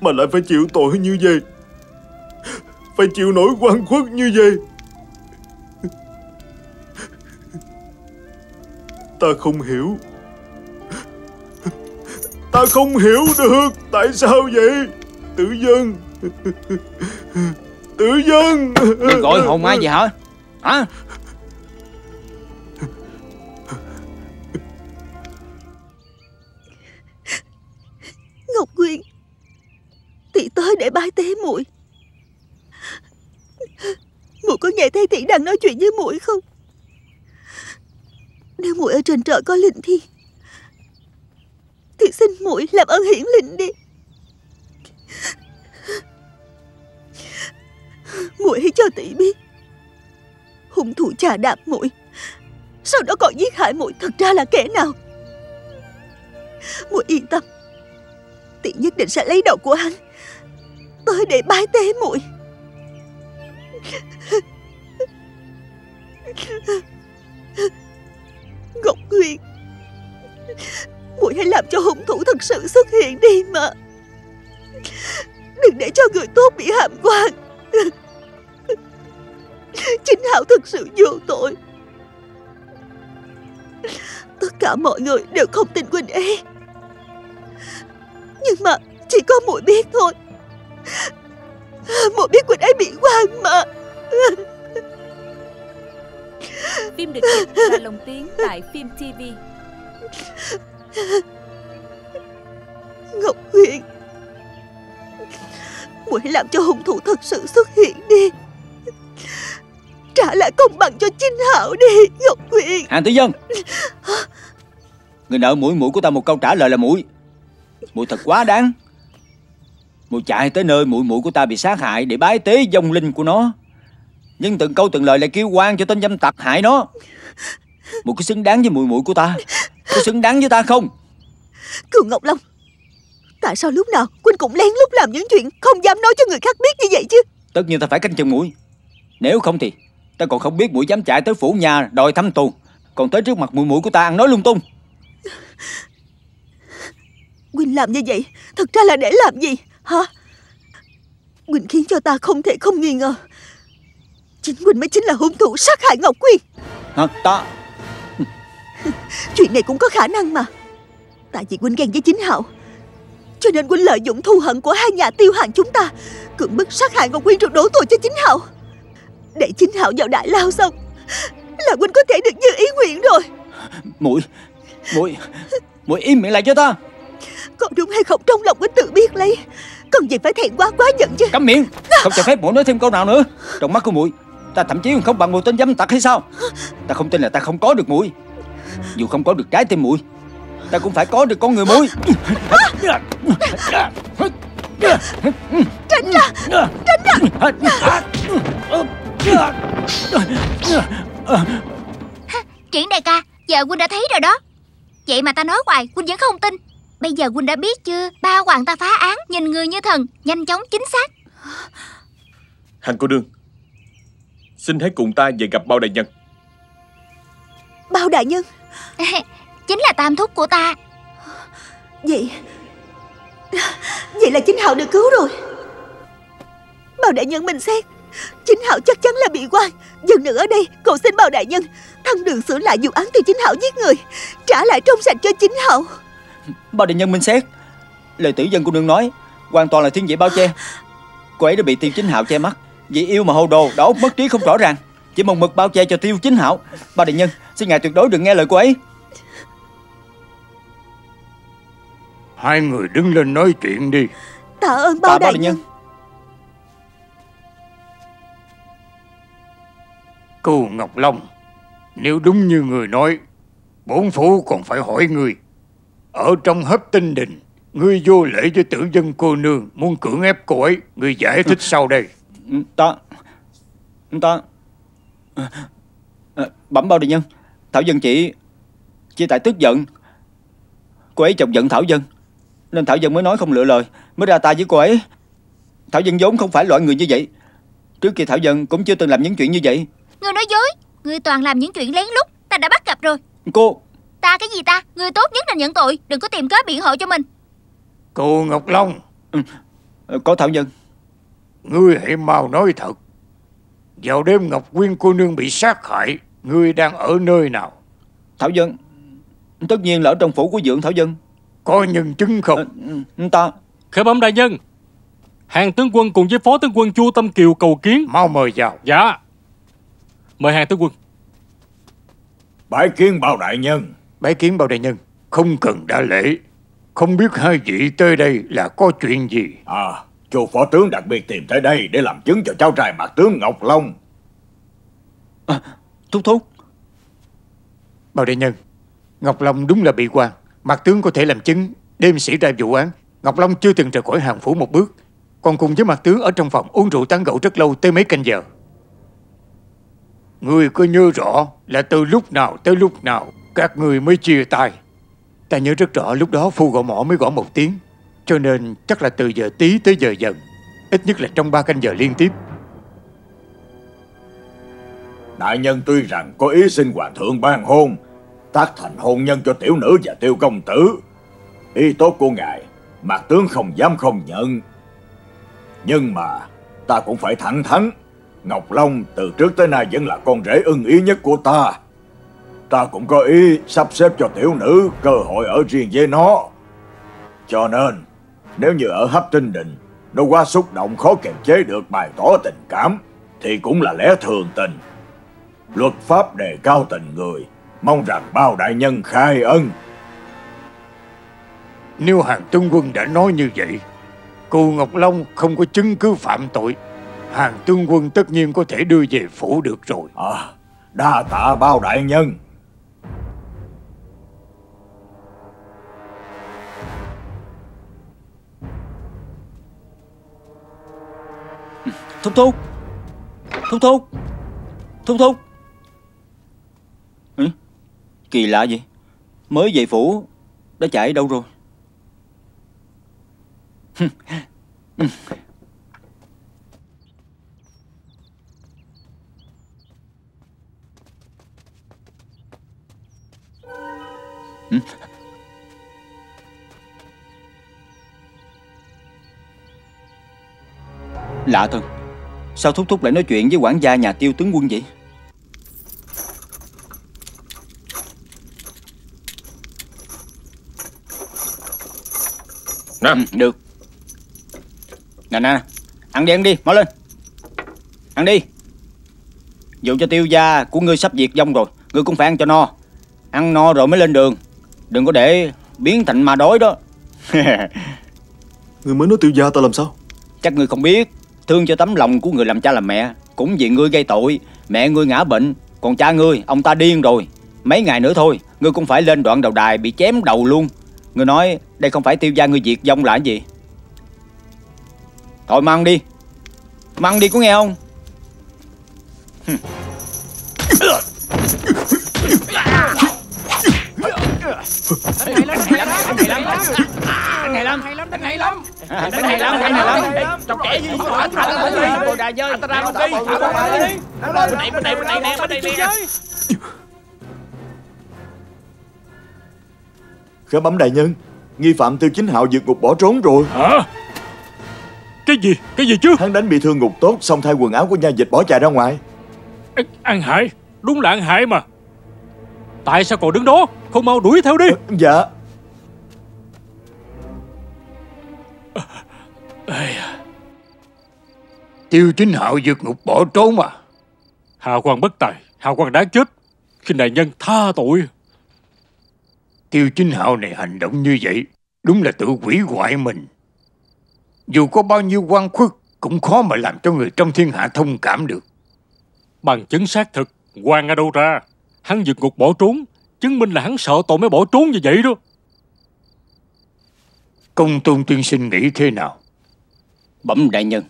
Speaker 7: mà lại phải chịu tội như vậy, phải chịu nỗi oan khuất như vậy? Ta không hiểu. Ta không hiểu được. Tại sao vậy Tử Dân? Tử Dân.
Speaker 4: Ngươi gọi hồn ai vậy hả? Hả?
Speaker 8: Ngọc Nguyên, tỷ tới để bái tế muội. Muội có nghe thấy tỷ đang nói chuyện với muội không? Nếu muội ở trên trời có linh thiêng thì xin muội làm ơn hiển linh đi. Muội hãy cho tỷ biết hung thủ chà đạp muội, sau đó còn giết hại muội thật ra là kẻ nào. Muội yên tâm, tỷ nhất định sẽ lấy đầu của hắn tới để bái tế muội. Ngọc Nguyên, muội hãy làm cho hung thủ thật sự xuất hiện đi mà. Đừng để cho người tốt bị hàm quan. Chính Hạo thật sự vô tội. Tất cả mọi người đều không tin huynh ấy, nhưng mà chỉ có muội biết thôi. Muội biết huynh ấy bị oan mà.
Speaker 9: Phim được dịch và lồng tiếng tại Phim TV.
Speaker 8: Ngọc Huyền, muội hãy làm cho hung thủ thật sự xuất hiện đi. Trả lại công bằng cho Chính Hạo đi, Ngọc Huyền.
Speaker 4: Hàng Tử Dân, người nợ muội của ta một câu trả lời là muội thật quá đáng. Muội chạy tới nơi muội của ta bị sát hại để bái tế vong linh của nó, nhưng từng câu từng lời lại kêu oan cho tên dâm tặc hại nó. Muội có xứng đáng với muội của ta? Có xứng đáng với ta không?
Speaker 8: Cừu Ngọc Long, tại sao lúc nào Quynh cũng lén lút làm những chuyện không dám nói cho người khác biết như vậy chứ?
Speaker 4: Tất nhiên ta phải canh chừng muội, nếu không thì ta còn không biết muội dám chạy tới phủ nhà đòi thăm tù, còn tới trước mặt muội của ta ăn nói lung tung.
Speaker 8: Quynh làm như vậy thật ra là để làm gì hả? Quynh khiến cho ta không thể không nghi ngờ chính Quynh mới chính là hung thủ sát hại Ngọc Quyên.
Speaker 4: Hả? Ta...
Speaker 8: Chuyện này cũng có khả năng mà. Tại vì Quynh ghen với Chính Hạo, cho nên Quynh lợi dụng thù hận của hai nhà Tiêu Hàng chúng ta, cưỡng bức sát hại Ngọc Quyên rồi đổ tội cho Chính Hạo. Để Chính Hạo vào đại lao xong là Quynh có thể được như ý nguyện rồi.
Speaker 4: Muội im miệng lại cho ta.
Speaker 8: Có đúng hay không trong lòng Quynh tự biết lấy, cần gì phải thẹn quá giận chứ.
Speaker 4: Câm miệng, không cho phép muội nói thêm câu nào nữa. Trong mắt của muội, ta thậm chí còn không bằng một tên dâm tặc hay sao? Ta không tin là ta không có được muội. Dù không có được trái tim muội, ta cũng phải có được con người muội.
Speaker 8: Tránh ra,
Speaker 10: Triển đại ca, giờ Huynh đã thấy rồi đó. Vậy mà ta nói hoài Huynh vẫn không tin. Bây giờ Huynh đã biết chưa? Ba hoàng ta phá án, nhìn người như thần, nhanh chóng chính xác.
Speaker 2: Hàng cô nương, xin hãy cùng ta về gặp Bao đại nhân.
Speaker 8: Bao đại nhân?
Speaker 10: Chính là tam thúc của ta.
Speaker 8: Vậy là Chính Hạo được cứu rồi. Bao đại nhân bình xét, Chính Hạo chắc chắn là bị quan. Dân nữ ở đây cầu xin Bao đại nhân thăng đường sửa lại vụ án Tiêu Chính Hạo giết người, trả lại trong sạch cho Chính Hạo.
Speaker 4: Bao đại nhân minh xét. Lời tử dân cô nương nói hoàn toàn là thiên vị bao che. Cô ấy đã bị Tiêu Chính Hạo che mắt, vì yêu mà hồ đồ, đầu óc mất trí không rõ ràng, chỉ một mực bao che cho Tiêu Chính Hạo. Bao đại nhân xin ngài tuyệt đối đừng nghe lời cô ấy.
Speaker 5: Hai người đứng lên nói chuyện đi.
Speaker 8: Tạ ơn Bao đại nhân.
Speaker 5: Cù Ngọc Long, nếu đúng như người nói, bổn phủ còn phải hỏi người. Ở trong Hấp Tinh Đình, ngươi vô lễ với tử dân cô nương, muốn cưỡng ép cô ấy, ngươi giải thích sau đây.
Speaker 4: Ta bẩm Bao đại nhân, Thảo dân chỉ tại tức giận. Cô ấy chọc giận Thảo dân, nên Thảo dân mới nói không lựa lời, mới ra tay với cô ấy. Thảo dân vốn không phải loại người như vậy. Trước kia Thảo dân cũng chưa từng làm những chuyện như vậy.
Speaker 10: Ngươi nói dối, ngươi toàn làm những chuyện lén lút, ta đã bắt gặp rồi.
Speaker 4: Cô...
Speaker 10: Ta cái gì ta? Ngươi tốt nhất nên nhận tội, đừng có tìm cớ biện hộ cho mình.
Speaker 5: Cô Ngọc Long.
Speaker 4: Có Thảo dân.
Speaker 5: Ngươi hãy mau nói thật. Vào đêm Ngọc Quyên cô nương bị sát hại, ngươi đang ở nơi nào?
Speaker 4: Thảo dân tất nhiên là ở trong phủ của Dượng Thảo dân.
Speaker 5: Có nhân chứng không?
Speaker 4: Ta...
Speaker 3: Khởi bẩm đại nhân, Hàng tướng quân cùng với phó tướng quân Chu Tâm Kiều cầu kiến.
Speaker 5: Mau mời vào.
Speaker 3: Dạ. Mời Hàng tướng quân.
Speaker 1: Bái kiến Bao đại nhân.
Speaker 5: Bái kiến Bao đại nhân. Không cần đa lễ. Không biết hai vị tới đây là có chuyện gì?
Speaker 1: Chu phó tướng đặc biệt tìm tới đây để làm chứng cho cháu trai Mạc tướng Ngọc Long.
Speaker 4: Thúc.
Speaker 5: Bao đại nhân, Ngọc Long đúng là bị quan. Mạc tướng có thể làm chứng. Đêm xảy ra vụ án, Ngọc Long chưa từng rời khỏi Hàng phủ một bước, còn cùng với Mạc tướng ở trong phòng uống rượu tán gẫu rất lâu, tới mấy canh giờ. Ngươi có nhớ rõ là từ lúc nào tới lúc nào các ngươi mới chia tay? Ta nhớ rất rõ lúc đó phu gõ mõ mới gõ một tiếng, cho nên chắc là từ giờ tí tới giờ dần, ít nhất là trong 3 canh giờ liên tiếp.
Speaker 1: Đại nhân tuy rằng có ý xin hoàng thượng ban hôn, tác thành hôn nhân cho tiểu nữ và Tiêu công tử, ý tốt của ngài Mạc tướng không dám không nhận. Nhưng mà ta cũng phải thẳng thắn, Ngọc Long từ trước tới nay vẫn là con rể ưng ý nhất của ta. Ta cũng có ý sắp xếp cho tiểu nữ cơ hội ở riêng với nó. Cho nên nếu như ở Hấp Tinh Đình nó quá xúc động khó kiềm chế được bày tỏ tình cảm thì cũng là lẽ thường tình. Luật pháp đề cao tình người, mong rằng Bao đại nhân khai ân.
Speaker 5: Nếu Hàng tướng quân đã nói như vậy, Cù Ngọc Long không có chứng cứ phạm tội, Hàng tướng quân tất nhiên có thể đưa về phủ được rồi.
Speaker 1: Đa tạ Bao đại nhân.
Speaker 4: Thúc. Kỳ lạ vậy, mới về phủ đã chạy đâu rồi? Lạ thật, sao Thúc lại nói chuyện với quản gia nhà Tiêu tướng quân vậy? Được. Nè, ăn đi, mau lên. Ăn đi. Dù cho Tiêu gia của ngươi sắp diệt vong rồi, ngươi cũng phải ăn cho no. Ăn no rồi mới lên đường, đừng có để biến thành ma đói đó.
Speaker 7: Ngươi mới nói Tiêu gia ta làm sao?
Speaker 4: Chắc ngươi không biết, thương cho tấm lòng của người làm cha làm mẹ. Cũng vì ngươi gây tội, mẹ ngươi ngã bệnh, còn cha ngươi, ông ta điên rồi. Mấy ngày nữa thôi, ngươi cũng phải lên đoạn đầu đài bị chém đầu luôn. Ngươi nói đây không phải Tiêu gia ngươi diệt vong là cái gì? Thôi mang đi có nghe không?
Speaker 11: Hay lắm. Trong kẻ gì thả bồ đà dơi. Ta ra bên đây nè.
Speaker 1: Khởi bẩm đại nhân, nghi phạm Tiêu Chính Hạo vượt ngục bỏ trốn rồi.
Speaker 3: Hả? Cái gì chứ?
Speaker 1: Hắn đánh bị thương ngục tốt, xong thay quần áo của nha dịch bỏ chạy ra ngoài.
Speaker 3: An Hải, đúng là An Hải mà. Tại sao còn đứng đó, không mau đuổi theo đi.
Speaker 1: Dạ.
Speaker 5: Tiêu Chính Hạo vượt ngục bỏ trốn mà.
Speaker 3: Hào Quang bất tài, Hào Quang đã chết, xin đại nhân tha tội.
Speaker 5: Tiêu Chính Hạo này hành động như vậy đúng là tự hủy hoại mình. Dù có bao nhiêu oan khuất cũng khó mà làm cho người trong thiên hạ thông cảm được.
Speaker 3: Bằng chứng xác thực, Quang ở đâu ra? Hắn vượt ngục bỏ trốn, chứng minh là hắn sợ tội mới bỏ trốn như vậy đó.
Speaker 5: Công Tôn tiên sinh nghĩ thế nào?
Speaker 4: Bẩm đại nhân,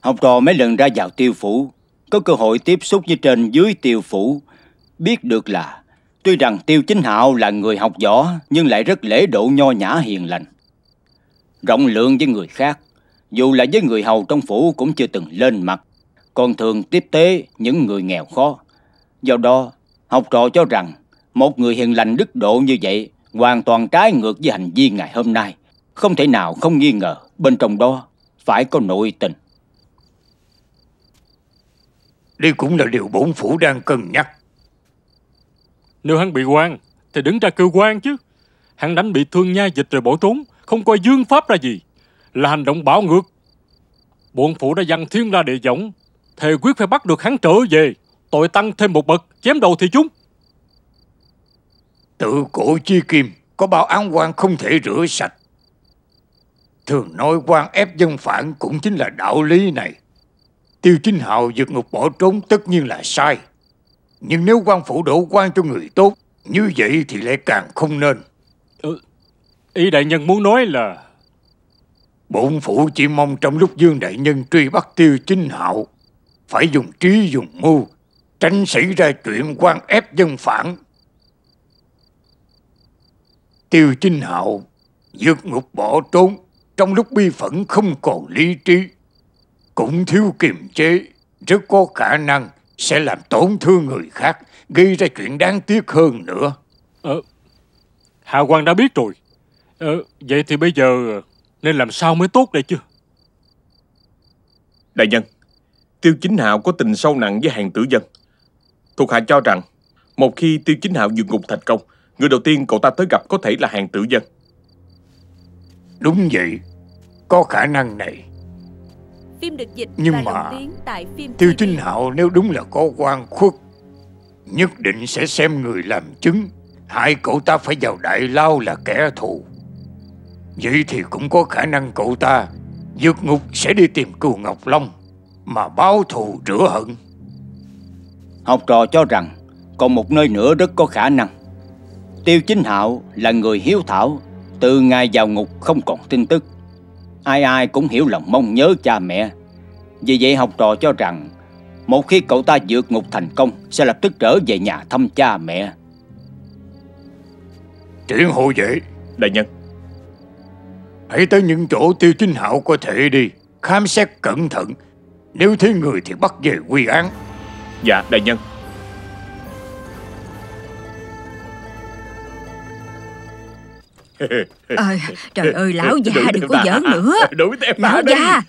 Speaker 4: học trò mấy lần ra vào Tiêu phủ, có cơ hội tiếp xúc với trên dưới Tiêu phủ, biết được là tuy rằng Tiêu Chính Hạo là người học võ nhưng lại rất lễ độ nho nhã hiền lành, rộng lượng với người khác, dù là với người hầu trong phủ cũng chưa từng lên mặt, còn thường tiếp tế những người nghèo khó. Do đó, học trò cho rằng một người hiền lành đức độ như vậy hoàn toàn trái ngược với hành vi ngày hôm nay, không thể nào không nghi ngờ bên trong đó phải có nội tình.
Speaker 5: Đây cũng là điều bổn phủ đang cân nhắc.
Speaker 3: Nếu hắn bị oan thì đứng ra kêu oan chứ. Hắn đánh bị thương nha dịch rồi bỏ trốn, không coi dương pháp ra gì, là hành động bạo ngược. Bổn phủ đã dằn thiên la địa võng, thề quyết phải bắt được hắn trở về, tội tăng thêm một bậc, chém đầu thì chúng.
Speaker 5: Tự cổ chi kim, có bao án oan không thể rửa sạch. Thường nói quan ép dân phản cũng chính là đạo lý này. Tiêu Chính Hạo vượt ngục bỏ trốn tất nhiên là sai, nhưng nếu quan phủ đổ quan cho người tốt, như vậy thì lại càng không nên.
Speaker 3: Ý đại nhân muốn nói là
Speaker 5: bổn phủ chỉ mong trong lúc Dương đại nhân truy bắt Tiêu Chính Hạo, phải dùng trí dùng mưu, tránh xảy ra chuyện quan ép dân phản. Tiêu Chính Hạo vượt ngục bỏ trốn, trong lúc bi phẫn không còn lý trí, cũng thiếu kiềm chế, rất có khả năng sẽ làm tổn thương người khác, gây ra chuyện đáng tiếc hơn nữa.
Speaker 3: Hạ quan đã biết rồi. Vậy thì bây giờ nên làm sao mới tốt đây chứ?
Speaker 2: Đại nhân, Tiêu Chính Hạo có tình sâu nặng với Hàn Tử Dân. Thuộc hạ cho rằng một khi Tiêu Chính Hạo vượt ngục thành công, người đầu tiên cậu ta tới gặp có thể là Hàn Tử Dân.
Speaker 5: Đúng vậy, có khả năng này.
Speaker 9: Phim được dịch
Speaker 5: nhưng
Speaker 9: và
Speaker 5: mà
Speaker 9: lồng tiếng tại phim
Speaker 5: Tiêu
Speaker 9: TV.
Speaker 5: Chính Hạo nếu đúng là có oan khuất, nhất định sẽ xem người làm chứng, hại cậu ta phải vào đại lao là kẻ thù. Vậy thì cũng có khả năng cậu ta vượt ngục sẽ đi tìm Cừu Ngọc Long mà báo thù rửa hận.
Speaker 4: Học trò cho rằng còn một nơi nữa rất có khả năng. Tiêu Chính Hạo là người hiếu thảo, từ ngày vào ngục không còn tin tức, ai ai cũng hiểu lòng mong nhớ cha mẹ. Vì vậy học trò cho rằng một khi cậu ta vượt ngục thành công sẽ lập tức trở về nhà thăm cha mẹ.
Speaker 5: Triển hộ vệ,
Speaker 2: đại nhân,
Speaker 5: hãy tới những chỗ Tiêu Chính Hạo có thể đi, khám xét cẩn thận, nếu thấy người thì bắt về quy án.
Speaker 2: Dạ đại nhân.
Speaker 6: Trời ơi, lão già đừng có giỡn nữa.
Speaker 2: Đuổi theo
Speaker 6: Lão
Speaker 2: đi.
Speaker 6: già,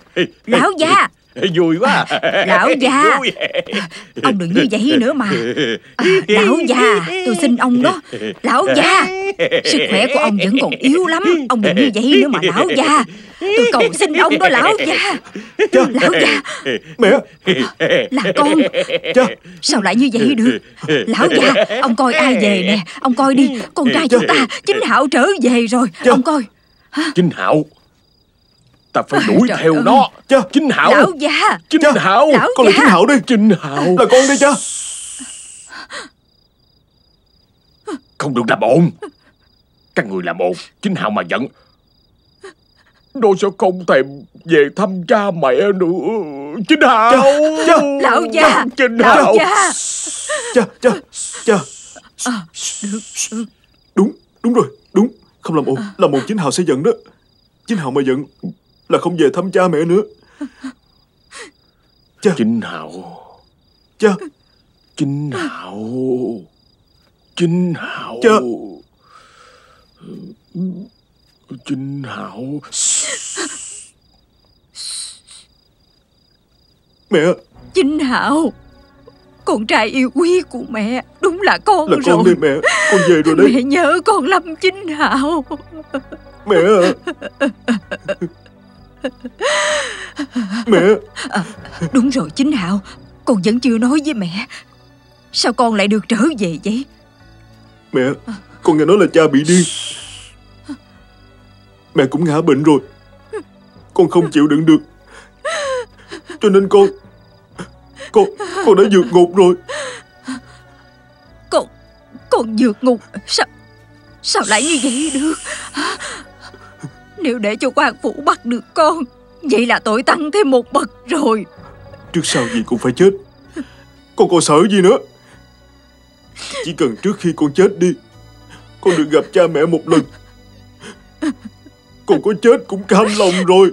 Speaker 6: lão già,
Speaker 2: vui quá.
Speaker 6: lão già, ông đừng như vậy nữa mà. Lão già, tôi xin ông đó. Lão già, sức khỏe của ông vẫn còn yếu lắm, ông đừng như vậy nữa mà lão già. Tôi cầu xin ông đó lão già. Lão già,
Speaker 7: mẹ,
Speaker 6: là con. Sao lại như vậy được? Lão già, ông coi ai về nè, ông coi đi, con trai chúng ta Chính Hạo trở về rồi, ông coi.
Speaker 2: Chính Hạo, ta phải đuổi
Speaker 6: Trời
Speaker 2: theo
Speaker 6: ơi.
Speaker 2: nó. Chính Hạo,
Speaker 6: Lão già,
Speaker 2: Chính Hạo,
Speaker 6: lão
Speaker 7: con là
Speaker 6: già.
Speaker 7: Chính Hạo đi.
Speaker 2: Chính Hạo,
Speaker 7: Là con đi cha.
Speaker 2: không được làm ồn. Các người làm ồn, Chính Hạo mà giận, nó sẽ không thèm về thăm cha mẹ nữa. Chính Hạo,
Speaker 6: Lão già,
Speaker 2: Chính
Speaker 6: lão
Speaker 2: Hạo.
Speaker 6: già.
Speaker 7: Cha.
Speaker 6: Được.
Speaker 7: Đúng rồi, đúng. Không làm ồn, làm ồn Chính Hạo sẽ giận đó. Chính Hạo mà giận là không về thăm cha mẹ nữa.
Speaker 2: Chính Hạo,
Speaker 7: Cha.
Speaker 2: Chính Hạo, Chính Hạo,
Speaker 7: Cha.
Speaker 2: Chính Hạo.
Speaker 7: Mẹ.
Speaker 6: Chính Hạo, con trai yêu quý của mẹ. Đúng là con
Speaker 7: là
Speaker 6: rồi.
Speaker 7: Con đi mẹ. Con về rồi đấy.
Speaker 6: Mẹ nhớ con lắm Chính Hạo.
Speaker 7: Mẹ à. Mẹ.
Speaker 6: Đúng rồi Chính Hạo, con vẫn chưa nói với mẹ. Sao con lại được trở về vậy?
Speaker 7: Mẹ, con nghe nói là cha bị điên. Mẹ cũng ngã bệnh rồi. Con không chịu đựng được, cho nên con đã vượt ngục rồi.
Speaker 6: Con vượt ngục? Sao lại như vậy được? Nếu để cho quan phủ bắt được con, vậy là tội tăng thêm một bậc rồi.
Speaker 7: Trước sau gì cũng phải chết. Con còn sợ gì nữa? Chỉ cần trước khi con chết đi, con được gặp cha mẹ một lần, con có chết cũng cam lòng rồi.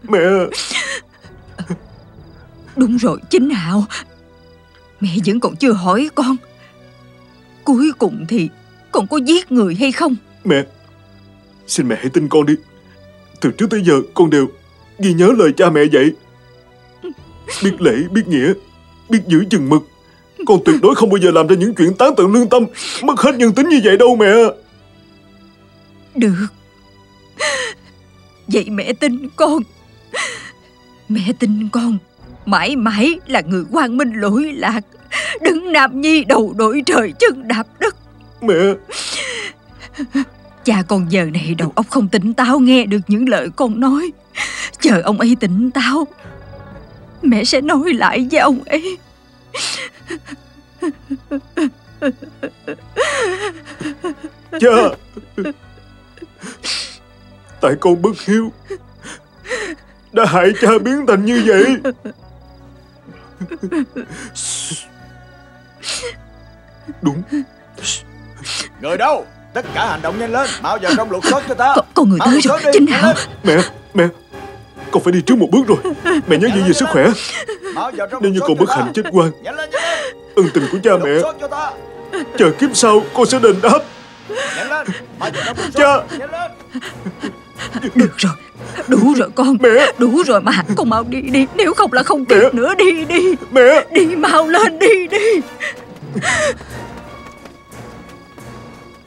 Speaker 7: Mẹ.
Speaker 6: Đúng rồi Chính Hạo, mẹ vẫn còn chưa hỏi con, cuối cùng thì con có giết người hay không?
Speaker 7: Mẹ, xin mẹ hãy tin con đi. Từ trước tới giờ con đều ghi nhớ lời cha mẹ dạy. Biết lễ, biết nghĩa, biết giữ chừng mực. Con tuyệt đối không bao giờ làm ra những chuyện tán tận lương tâm, mất hết nhân tính như vậy đâu mẹ.
Speaker 6: Được, vậy mẹ tin con. Mẹ tin con mãi mãi là người quang minh lỗi lạc, đứng Nam Nhi đầu đội trời chân đạp đất.
Speaker 7: Mẹ.
Speaker 6: Cha con giờ này đầu óc không tỉnh táo nghe được những lời con nói. Chờ ông ấy tỉnh táo, mẹ sẽ nói lại với ông ấy.
Speaker 7: Cha, tại con bất hiếu đã hại cha biến thành như vậy. Đúng.
Speaker 1: Người đâu? Tất cả hành động nhanh lên, mau vào trong lục soát cho ta.
Speaker 6: Con người tới rồi Chính Hạo.
Speaker 7: Mẹ, con phải đi trước một bước rồi. Mẹ nhớ giữ gìn sức khỏe. Nếu như con bất hạnh chết oan, ân tình của cha mẹ chờ kiếp sau con sẽ đền đáp. Cha.
Speaker 6: Được rồi, đủ rồi con.
Speaker 7: Mẹ.
Speaker 6: Đủ rồi mà, con mau đi đi, nếu không là không kịp nữa. Đi đi.
Speaker 7: Mẹ.
Speaker 6: Đi mau lên, đi đi.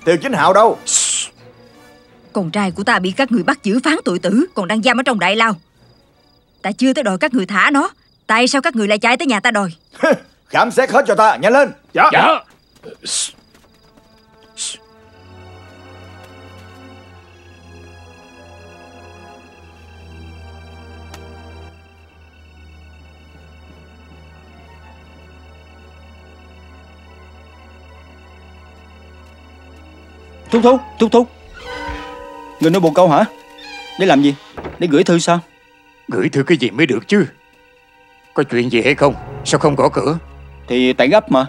Speaker 1: Tiêu Chính Hạo đâu?
Speaker 6: Con trai của ta bị các người bắt giữ phán tội tử, còn đang giam ở trong đại lao. Ta chưa tới đòi các người thả nó. Tại sao các người lại chạy tới nhà ta đòi?
Speaker 1: Khám xét hết cho ta, nhanh lên.
Speaker 2: Dạ.
Speaker 4: Thúc. Người nói bồ câu hả? Để làm gì? Để gửi thư sao?
Speaker 5: Gửi thư cái gì mới được chứ? Có chuyện gì hay không? Sao không gõ cửa?
Speaker 4: Thì tại gấp mà.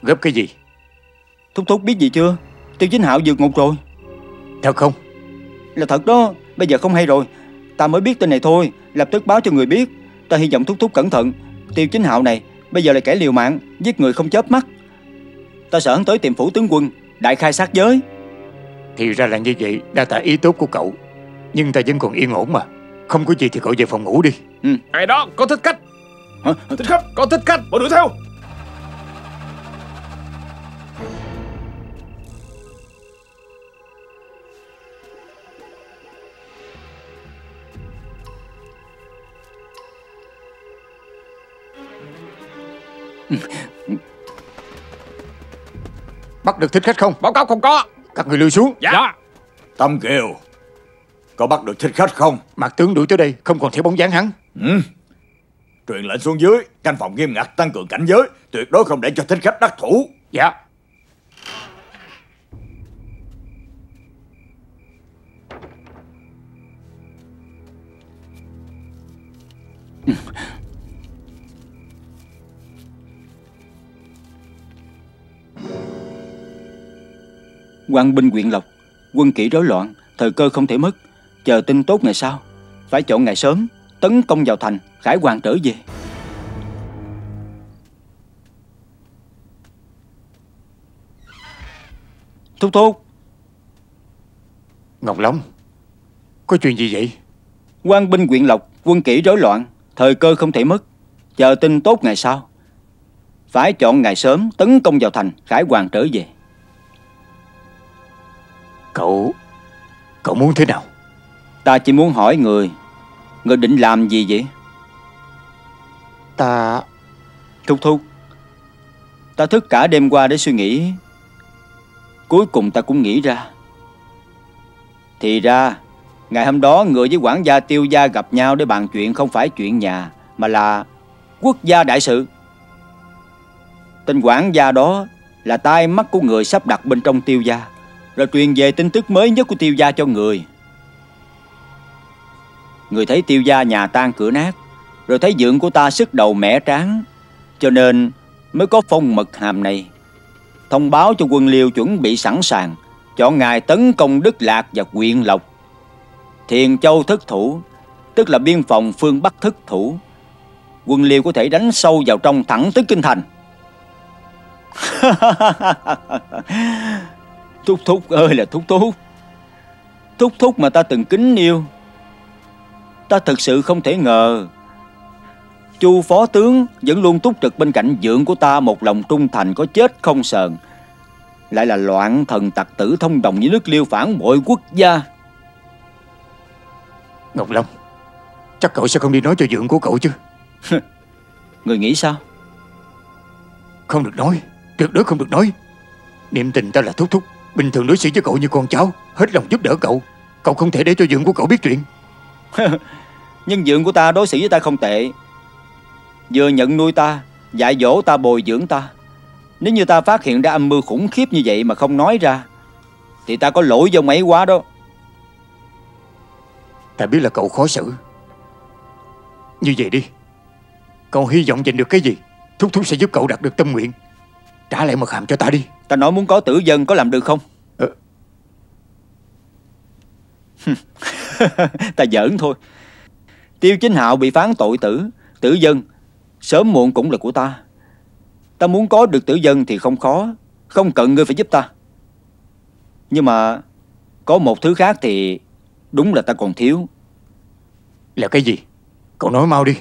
Speaker 5: Gấp cái gì?
Speaker 4: Thúc biết gì chưa? Tiêu Chính Hạo vượt ngục rồi.
Speaker 5: Thật không?
Speaker 4: Là thật đó. Bây giờ không hay rồi. Ta mới biết tin này thôi, lập tức báo cho người biết. Ta hy vọng Thúc cẩn thận. Tiêu Chính Hạo này bây giờ là kẻ liều mạng, giết người không chớp mắt. Ta sợ hắn tới tìm phủ tướng quân đại khai sát giới.
Speaker 5: Thì ra là như vậy. Đa tạ ý tốt của cậu, nhưng ta vẫn còn yên ổn mà. Không có gì thì cậu về phòng ngủ đi.
Speaker 2: Ai đó, có thích khách.
Speaker 4: Hả?
Speaker 2: Thích khách, có thích khách, mau đuổi theo.
Speaker 5: Bắt được thích khách không?
Speaker 2: Báo cáo không có.
Speaker 5: Các người lui xuống.
Speaker 2: Dạ.
Speaker 1: Tâm Kiều, có bắt được thích khách không?
Speaker 5: Mạc tướng đuổi tới đây, không còn thấy bóng dáng hắn.
Speaker 1: Truyền lệnh xuống dưới, canh phòng nghiêm ngặt, tăng cường cảnh giới, tuyệt đối không để cho thích khách đắc thủ.
Speaker 5: Dạ.
Speaker 4: Quan binh huyện Lộc, quân kỵ rối loạn, thời cơ không thể mất. Chờ tin tốt ngày sau, phải chọn ngày sớm tấn công vào thành, khải hoàn trở về. Thúc.
Speaker 5: Ngọc Long, có chuyện gì vậy?
Speaker 4: Quan binh huyện Lộc, quân kỵ rối loạn, Thời cơ không thể mất. Chờ tin tốt ngày sau. Phải chọn ngày sớm tấn công vào thành, khải hoàn trở về.
Speaker 5: Cậu muốn thế nào?
Speaker 4: Ta chỉ muốn hỏi người định làm gì vậy?
Speaker 5: Ta...
Speaker 4: Thúc, ta thức cả đêm qua để suy nghĩ. Cuối cùng ta cũng nghĩ ra. Thì ra ngày hôm đó người với quản gia Tiêu gia gặp nhau để bàn chuyện không phải chuyện nhà, mà là quốc gia đại sự. Tên quản gia đó là tai mắt của người sắp đặt bên trong Tiêu gia, rồi truyền về tin tức mới nhất của Tiêu gia cho người. Người thấy Tiêu gia nhà tan cửa nát, rồi thấy dượng của ta sức đầu mẻ tráng, cho nên mới có phong mật hàm này, thông báo cho quân Liêu chuẩn bị sẵn sàng, chọn ngày tấn công Đức Lạc và Quyện Lộc. Thiền Châu thất thủ, tức là biên phòng phương Bắc thất thủ. Quân Liêu có thể đánh sâu vào trong thẳng tới kinh thành. Thúc ơi là Thúc mà ta từng kính yêu. Ta thực sự không thể ngờ Chu phó tướng vẫn luôn túc trực bên cạnh dượng của ta, một lòng trung thành có chết không sờn, lại là loạn thần tặc tử thông đồng với nước Liêu phản bội quốc gia.
Speaker 5: Ngọc Long, chắc cậu sẽ không đi nói cho dượng của cậu chứ?
Speaker 4: Người nghĩ sao?
Speaker 5: Không được nói, tuyệt đối không được nói. Niệm tình ta là Thúc, bình thường đối xử với cậu như con cháu, hết lòng giúp đỡ cậu. Cậu không thể để cho dượng của cậu biết chuyện.
Speaker 4: Nhưng dượng của ta đối xử với ta không tệ, vừa nhận nuôi ta, dạy dỗ ta, bồi dưỡng ta. Nếu như ta phát hiện ra âm mưu khủng khiếp như vậy mà không nói ra, thì ta có lỗi với ông ấy quá đó.
Speaker 5: Ta biết là cậu khó xử. Như vậy đi, cậu hy vọng giành được cái gì, Thúc sẽ giúp cậu đạt được tâm nguyện. Trả lại mật hàm cho ta đi.
Speaker 4: Ta nói muốn có tử dân, có làm được không? Ta giỡn thôi. Tiêu Chính Hạo bị phán tội tử, tử dân sớm muộn cũng là của ta. Ta muốn có được tử dân thì không khó, không cần ngươi phải giúp ta. Nhưng mà có một thứ khác thì đúng là ta còn thiếu.
Speaker 5: Là cái gì? Cậu nói mau đi.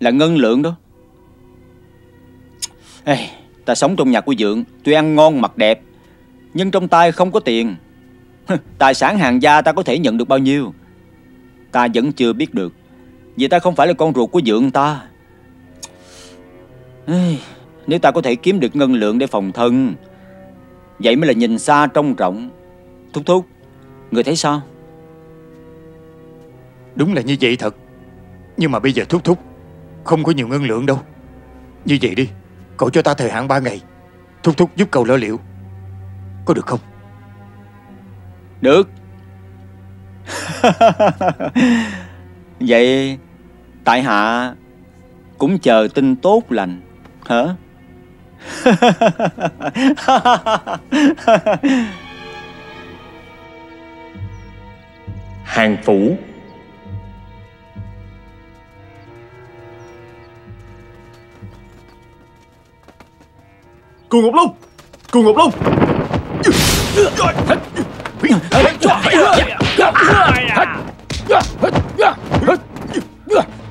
Speaker 4: Là ngân lượng đó. Ta sống trong nhà của dượng, tuy ăn ngon mặc đẹp, nhưng trong tay không có tiền. Tài sản hàng gia ta có thể nhận được bao nhiêu, ta vẫn chưa biết được, vì ta không phải là con ruột của dượng ta. Nếu ta có thể kiếm được ngân lượng để phòng thân, vậy mới là nhìn xa trông rộng. Thúc, người thấy sao?
Speaker 5: Đúng là như vậy thật. Nhưng mà bây giờ Thúc không có nhiều ngân lượng đâu. Như vậy đi, cậu cho ta thời hạn 3 ngày, Thúc giúp cậu lo liệu, có được không?
Speaker 4: Được. Vậy tại hạ cũng chờ tin tốt lành hả?
Speaker 2: Hàng phủ.
Speaker 7: Cù Ngọc Long.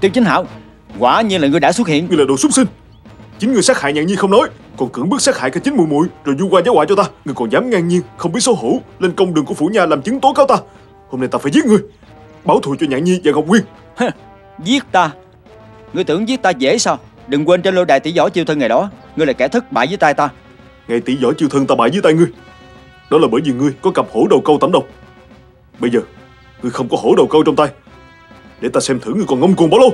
Speaker 4: Tiêu Chính Hạo, quả nhiên là ngươi đã xuất hiện.
Speaker 7: Ngươi là đồ súc sinh. Chính ngươi sát hại Nhạn Nhi không nói, còn cưỡng bức sát hại cả chính muội muội, rồi vu oan giáo họa cho ta. Ngươi còn dám ngang nhiên không biết xấu hổ lên công đường của phủ nhà làm chứng tố cáo ta. Hôm nay ta phải giết ngươi, báo thù cho Nhạn Nhi và Ngọc Quyên.
Speaker 4: Giết ta? Ngươi tưởng giết ta dễ sao? Đừng quên trên lôi đài tỷ võ chiêu thân ngày đó, ngươi là kẻ thất bại dưới tay ta.
Speaker 7: Ngày tỷ võ chiêu thân ta bại dưới tay ngươi, đó là bởi vì ngươi có cặp hổ đầu câu tẩm độc. Bây giờ ngươi không có hổ đầu câu trong tay, để ta xem thử ngươi còn ngông cuồng bao lâu.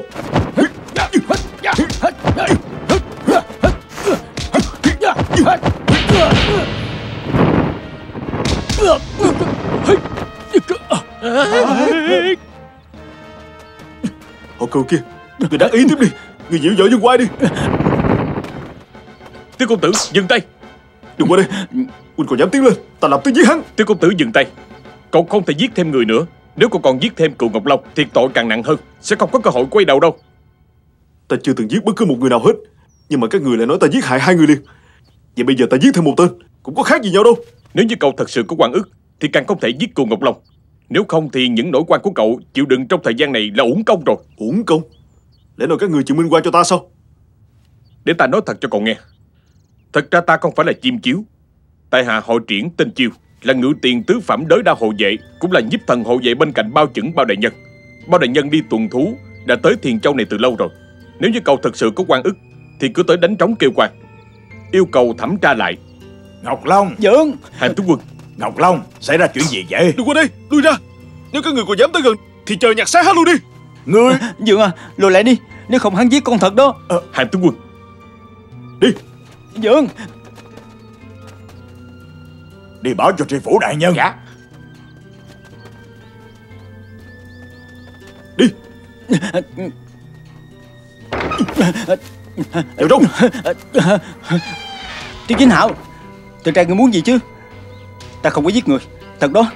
Speaker 7: Hổ câu kia, ngươi đắc ý tiếp đi, ngươi dịu dõi dương quay đi.
Speaker 2: Tiêu công tử dừng tay.
Speaker 7: Đừng qua đây, Huynh còn dám tiến lên, ta lập tức giết hắn.
Speaker 2: Tiêu công tử dừng tay. Cậu không thể giết thêm người nữa. Nếu cậu còn giết thêm Cù Ngọc Long thì tội càng nặng hơn, sẽ không có cơ hội quay đầu đâu.
Speaker 7: Ta chưa từng giết bất cứ một người nào hết, nhưng mà các người lại nói ta giết hại 2 người liền. Vậy bây giờ ta giết thêm một tên cũng có khác gì nhau đâu.
Speaker 2: Nếu như cậu thật sự có oan ức thì càng không thể giết Cù Ngọc Long. Nếu không thì những nỗi oan của cậu chịu đựng trong thời gian này là uổng công rồi.
Speaker 7: Uổng công? Lẽ nào các người chịu minh oan cho ta sao?
Speaker 2: Để ta nói thật cho cậu nghe. Thật ra ta không phải là chim chiếu. Tại hạ hội Triển tên Chiêu, là ngự tiền tứ phẩm đới đa hộ vệ, cũng là nhiếp thần hộ vệ bên cạnh Bao Chững Bao đại nhân. Bao đại nhân đi tuần thú đã tới Thiền Châu này từ lâu rồi. Nếu như cậu thật sự có oan ức thì cứ tới đánh trống kêu quan, yêu cầu thẩm tra lại.
Speaker 1: Ngọc Long.
Speaker 4: Dượng.
Speaker 2: Hàn tướng quân.
Speaker 1: Ngọc Long, xảy ra chuyện gì vậy?
Speaker 7: Đừng qua đây, lui ra. Nếu các người còn dám tới gần thì chờ nhặt xác hắn luôn đi.
Speaker 1: Ngươi
Speaker 4: Dượng à, lùi lại đi, nếu không hắn giết con thật đó.
Speaker 2: Hàn tướng quân.
Speaker 7: Đi.
Speaker 4: Dượng.
Speaker 1: Đi báo cho tri phủ đại nhân.
Speaker 5: Dạ.
Speaker 7: Đi. Tiểu Trung.
Speaker 4: Tiêu Chính Hạo, thực ra ngươi muốn gì chứ? Ta không có giết người, thật đó.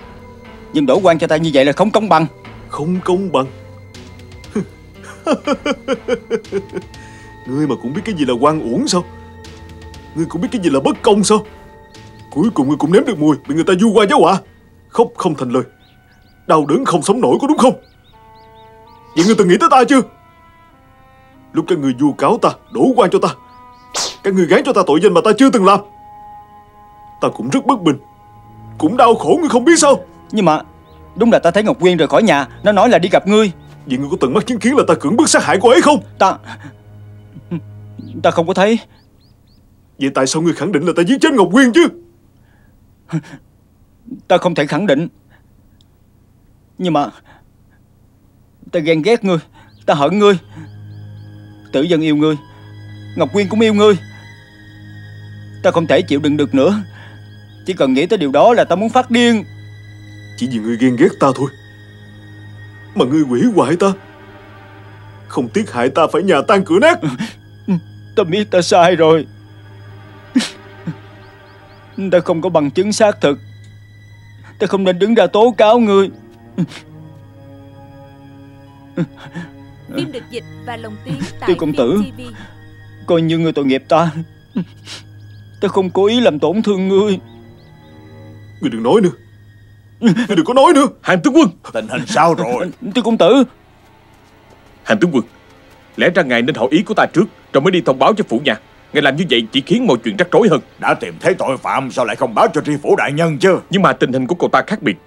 Speaker 4: Nhưng đổ quan cho ta như vậy là không công bằng.
Speaker 7: Không công bằng? Ngươi mà cũng biết cái gì là oan uổng sao? Ngươi cũng biết cái gì là bất công sao? Cuối cùng ngươi cũng nếm được mùi bị người ta vu oan giáo họa, khóc không thành lời, đau đớn không sống nổi, có đúng không? Vậy ngươi từng nghĩ tới ta chưa? Lúc các ngươi vu cáo ta, đổ oan cho ta, các ngươi gán cho ta tội danh mà ta chưa từng làm. Ta cũng rất bất bình, cũng đau khổ, ngươi không biết sao?
Speaker 4: Nhưng mà đúng là ta thấy Ngọc Quyên rời khỏi nhà, nó nói là đi gặp ngươi.
Speaker 7: Vậy ngươi có tận mắt chứng kiến là ta cưỡng bức sát hại cô ấy không?
Speaker 4: Ta không có thấy.
Speaker 7: Vậy tại sao ngươi khẳng định là ta giết chết Ngọc Quyên chứ?
Speaker 4: Ta không thể khẳng định. Nhưng mà ta ghen ghét ngươi, ta hận ngươi. Tử Dân yêu ngươi, Ngọc Quyên cũng yêu ngươi. Ta không thể chịu đựng được nữa. Chỉ cần nghĩ tới điều đó là ta muốn phát điên.
Speaker 7: Chỉ vì ngươi ghen ghét ta thôi mà ngươi hủy hoại ta, không tiếc hại ta phải nhà tan cửa nát.
Speaker 4: Ta biết ta sai rồi. Ta không có bằng chứng xác thực, ta không nên đứng ra tố cáo ngươi.
Speaker 9: Phim được dịch và lồng tiếng tại
Speaker 4: Tiêu công tử,
Speaker 9: TV.
Speaker 4: coi như ngươi tội nghiệp ta. Ta không cố ý làm tổn thương ngươi.
Speaker 7: Ngươi đừng nói nữa, ngươi đừng có nói nữa.
Speaker 2: Hàn tướng quân.
Speaker 1: Tình hình sao rồi?
Speaker 4: Tiêu công tử.
Speaker 2: Hàn tướng quân, lẽ ra ngài nên hỏi ý của ta trước rồi mới đi thông báo cho phủ nhà. Ngài làm như vậy chỉ khiến mọi chuyện rắc rối hơn.
Speaker 1: Đã tìm thấy tội phạm sao lại không báo cho tri phủ đại nhân chứ?
Speaker 2: Nhưng mà tình hình của cậu ta khác biệt.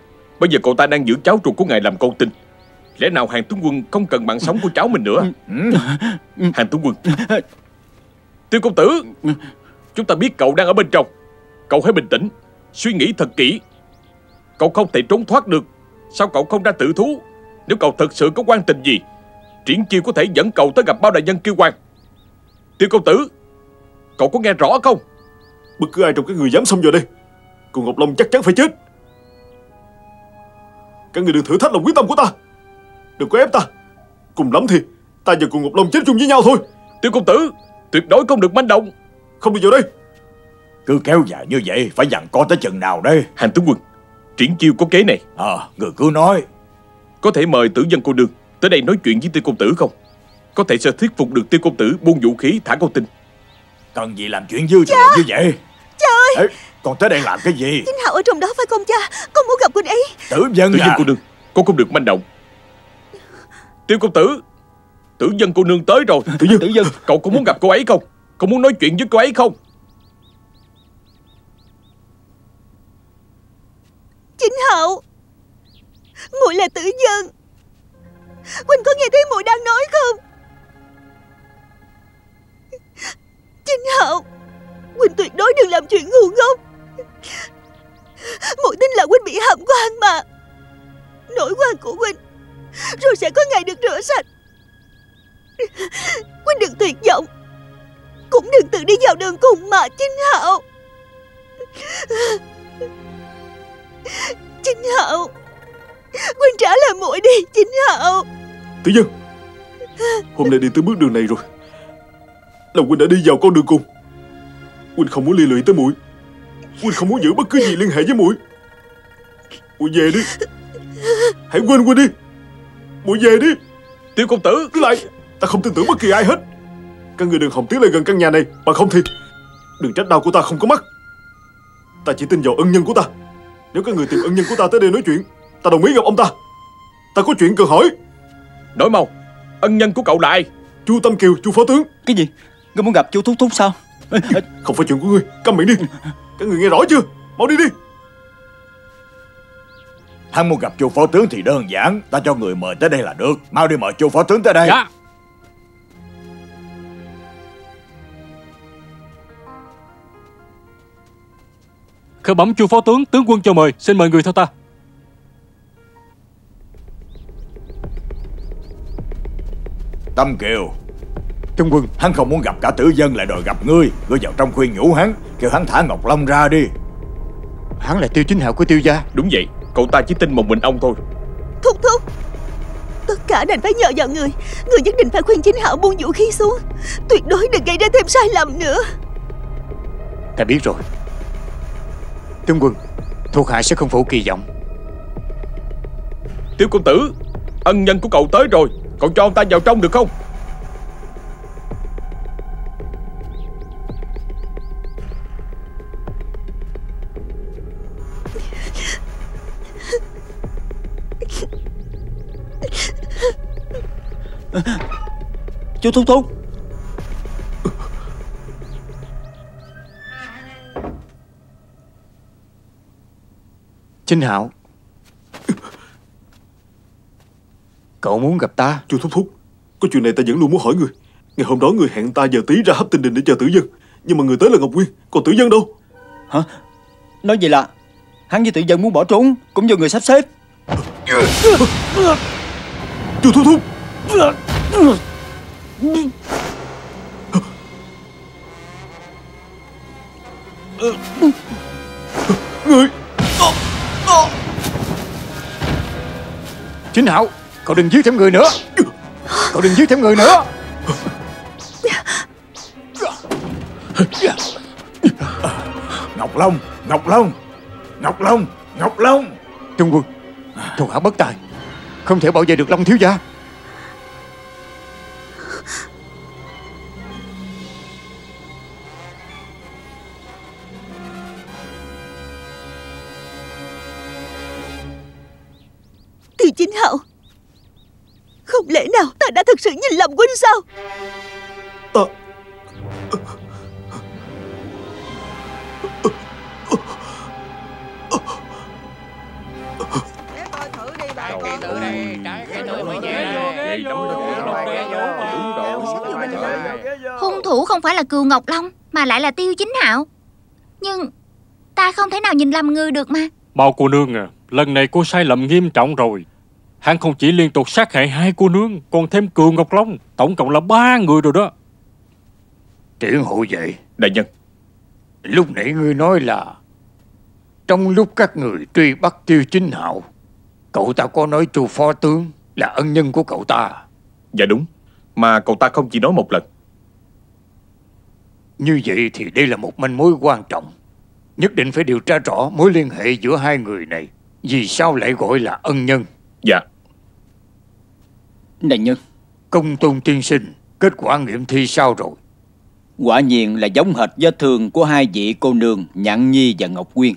Speaker 2: Bây giờ cậu ta đang giữ cháu ruột của ngài làm con tin. Lẽ nào Hàn tướng quân không cần mạng sống của cháu mình nữa? Hàn tướng quân. Tiêu công tử, chúng ta biết cậu đang ở bên trong. Cậu hãy bình tĩnh, suy nghĩ thật kỹ. Cậu không thể trốn thoát được. Sao cậu không ra tự thú? Nếu cậu thật sự có quan tình gì, Triển Chiêu có thể dẫn cậu tới gặp Bao đại nhân kêu quan. Tiêu công tử, cậu có nghe rõ không?
Speaker 7: Bất cứ ai trong các người dám xông vào đây, cô Ngọc Long chắc chắn phải chết. Các người đừng thử thách lòng quyết tâm của ta, đừng có ép ta. Cùng lắm thì ta và cô Ngọc Long chết chung với nhau thôi.
Speaker 2: Tiêu công tử, tuyệt đối không được manh động.
Speaker 7: Không được vào đây.
Speaker 1: Cứ kéo dài như vậy phải giằng co tới chừng nào đây?
Speaker 2: Hàn tướng quân, Triển Chiêu có kế này.
Speaker 1: Người cứ nói.
Speaker 2: Có thể mời Tử Dân cô nương tới đây nói chuyện với Tiêu công tử không? Có thể sẽ thuyết phục được Tiêu công tử buông vũ khí thả con tin.
Speaker 1: Cần gì làm chuyện dư thừa như vậy?
Speaker 8: Cha ơi!
Speaker 1: Ê, con tới đây làm cái gì?
Speaker 8: Chính Hạo ở trong đó phải không cha? Con muốn gặp cô ấy.
Speaker 1: Tử Dân
Speaker 2: cô nương, con không được manh động. Tiêu công tử, Tử Dân cô nương tới rồi.
Speaker 4: Tử Dân,
Speaker 2: cậu có muốn gặp cô ấy không? Cậu muốn nói chuyện với cô ấy không?
Speaker 8: Chính Hạo, muội là Tử Dân. Huynh có nghe thấy muội đang nói không? Chính Hạo, huynh tuyệt đối đừng làm chuyện ngu ngốc. Muội tin là huynh bị hãm quan mà. Nỗi oan của huynh rồi sẽ có ngày được rửa sạch. Huynh đừng tuyệt vọng, cũng đừng tự đi vào đường cùng mà Chính Hạo. Chính Hạo, huynh trả lời muội đi Chính Hạo.
Speaker 7: Tử Dân, hôm nay đi tới bước đường này rồi là huynh đã đi vào con đường cùng. Huynh không muốn liên lụy tới muội, huynh không muốn giữ bất cứ gì liên hệ với muội. Muội về đi, hãy quên huynh đi. Muội về đi.
Speaker 2: Tiêu công tử,
Speaker 7: cứ lại, ta không tin tưởng bất kỳ ai hết. Các người đừng hòng tiến lại gần căn nhà này, bằng không thì đừng trách đau của ta không có mắt. Ta chỉ tin vào ân nhân của ta. Nếu các người tìm ân nhân của ta tới đây nói chuyện, ta đồng ý gặp ông ta. Ta có chuyện cần hỏi.
Speaker 2: Nói mau, ân nhân của cậu là ai?
Speaker 7: Chu Tâm Kiều, chu phó tướng.
Speaker 4: Cái gì? Ngươi muốn gặp chu Thúc Thúc sao?
Speaker 7: Không phải chuyện của ngươi, câm miệng đi. Các người nghe rõ chưa? Mau đi đi.
Speaker 1: Hắn muốn gặp chu phó tướng thì đơn giản, ta cho người mời tới đây là được. Mau đi mời chu phó tướng tới đây.
Speaker 3: Dạ. Khởi bẩm chu phó tướng, tướng quân cho mời, xin mời người theo ta.
Speaker 1: Tâm Kiều,
Speaker 5: Trung quân,
Speaker 1: hắn không muốn gặp cả tử dân lại đòi gặp ngươi. Ngươi vào trong khuyên nhủ hắn, kêu hắn thả Ngọc Long ra đi.
Speaker 5: hắn là Tiêu Chính Hạo của Tiêu gia.
Speaker 2: Đúng vậy, cậu ta chỉ tin một mình ông thôi.
Speaker 8: Thúc Thúc, tất cả đành phải nhờ vào người. Người nhất định phải khuyên Chính Hạo buông vũ khí xuống, tuyệt đối đừng gây ra thêm sai lầm nữa.
Speaker 5: Ta biết rồi. Tướng quân, thuộc hạ sẽ không phụ kỳ vọng.
Speaker 2: Tiêu công tử, ân nhân của cậu tới rồi, cậu cho ông ta vào trong được không?
Speaker 4: Chú Thúc Thúc.
Speaker 5: Chính Hạo, cậu muốn gặp ta?
Speaker 7: Chu Thúc Thúc, có chuyện này ta vẫn luôn muốn hỏi người. Ngày hôm đó người hẹn ta giờ tí ra Hấp Tinh Đình để chờ tử dân, nhưng mà người tới là Ngọc Nguyên, còn tử dân đâu?
Speaker 4: Hả? Nói vậy là hắn với tử dân muốn bỏ trốn, cũng do người sắp xếp.
Speaker 7: Chu Thúc Thúc, người.
Speaker 5: Chính Hạo, cậu đừng giết thêm người nữa. Cậu đừng giết thêm người nữa.
Speaker 1: Ngọc Long, Ngọc Long, Ngọc Long, Ngọc Long.
Speaker 5: Trung quân, thuộc hạ bất tài, không thể bảo vệ được Long thiếu gia.
Speaker 8: Tiêu Chính Hạo, không lẽ nào ta đã thực sự nhìn lầm huynh sao?
Speaker 7: Ta...
Speaker 10: Hung thủ không phải là Cừu Ngọc Long, mà lại là Tiêu Chính Hạo. Nhưng ta không thể nào nhìn lầm người được mà.
Speaker 3: Bao cô nương à, lần này cô sai lầm nghiêm trọng rồi. Hắn không chỉ liên tục sát hại 2 cô nương, còn thêm Cừu Ngọc Long, tổng cộng là 3 người rồi đó.
Speaker 5: Triển hộ vệ,
Speaker 2: Đại nhân,
Speaker 5: lúc nãy ngươi nói là trong lúc các người truy bắt Tiêu Chính Hạo, cậu ta có nói chu phó tướng là ân nhân của cậu ta.
Speaker 2: dạ đúng, mà cậu ta không chỉ nói một lần.
Speaker 5: Như vậy thì đây là một manh mối quan trọng. Nhất định phải điều tra rõ mối liên hệ giữa 2 người này. Vì sao lại gọi là ân nhân?
Speaker 2: Dạ.
Speaker 4: Đại nhân,
Speaker 5: Công Tôn tiên sinh, kết quả nghiệm thi sao rồi?
Speaker 4: quả nhiên là giống hệt vết thương của 2 vị cô nương Nhạn Nhi và Ngọc Quyên.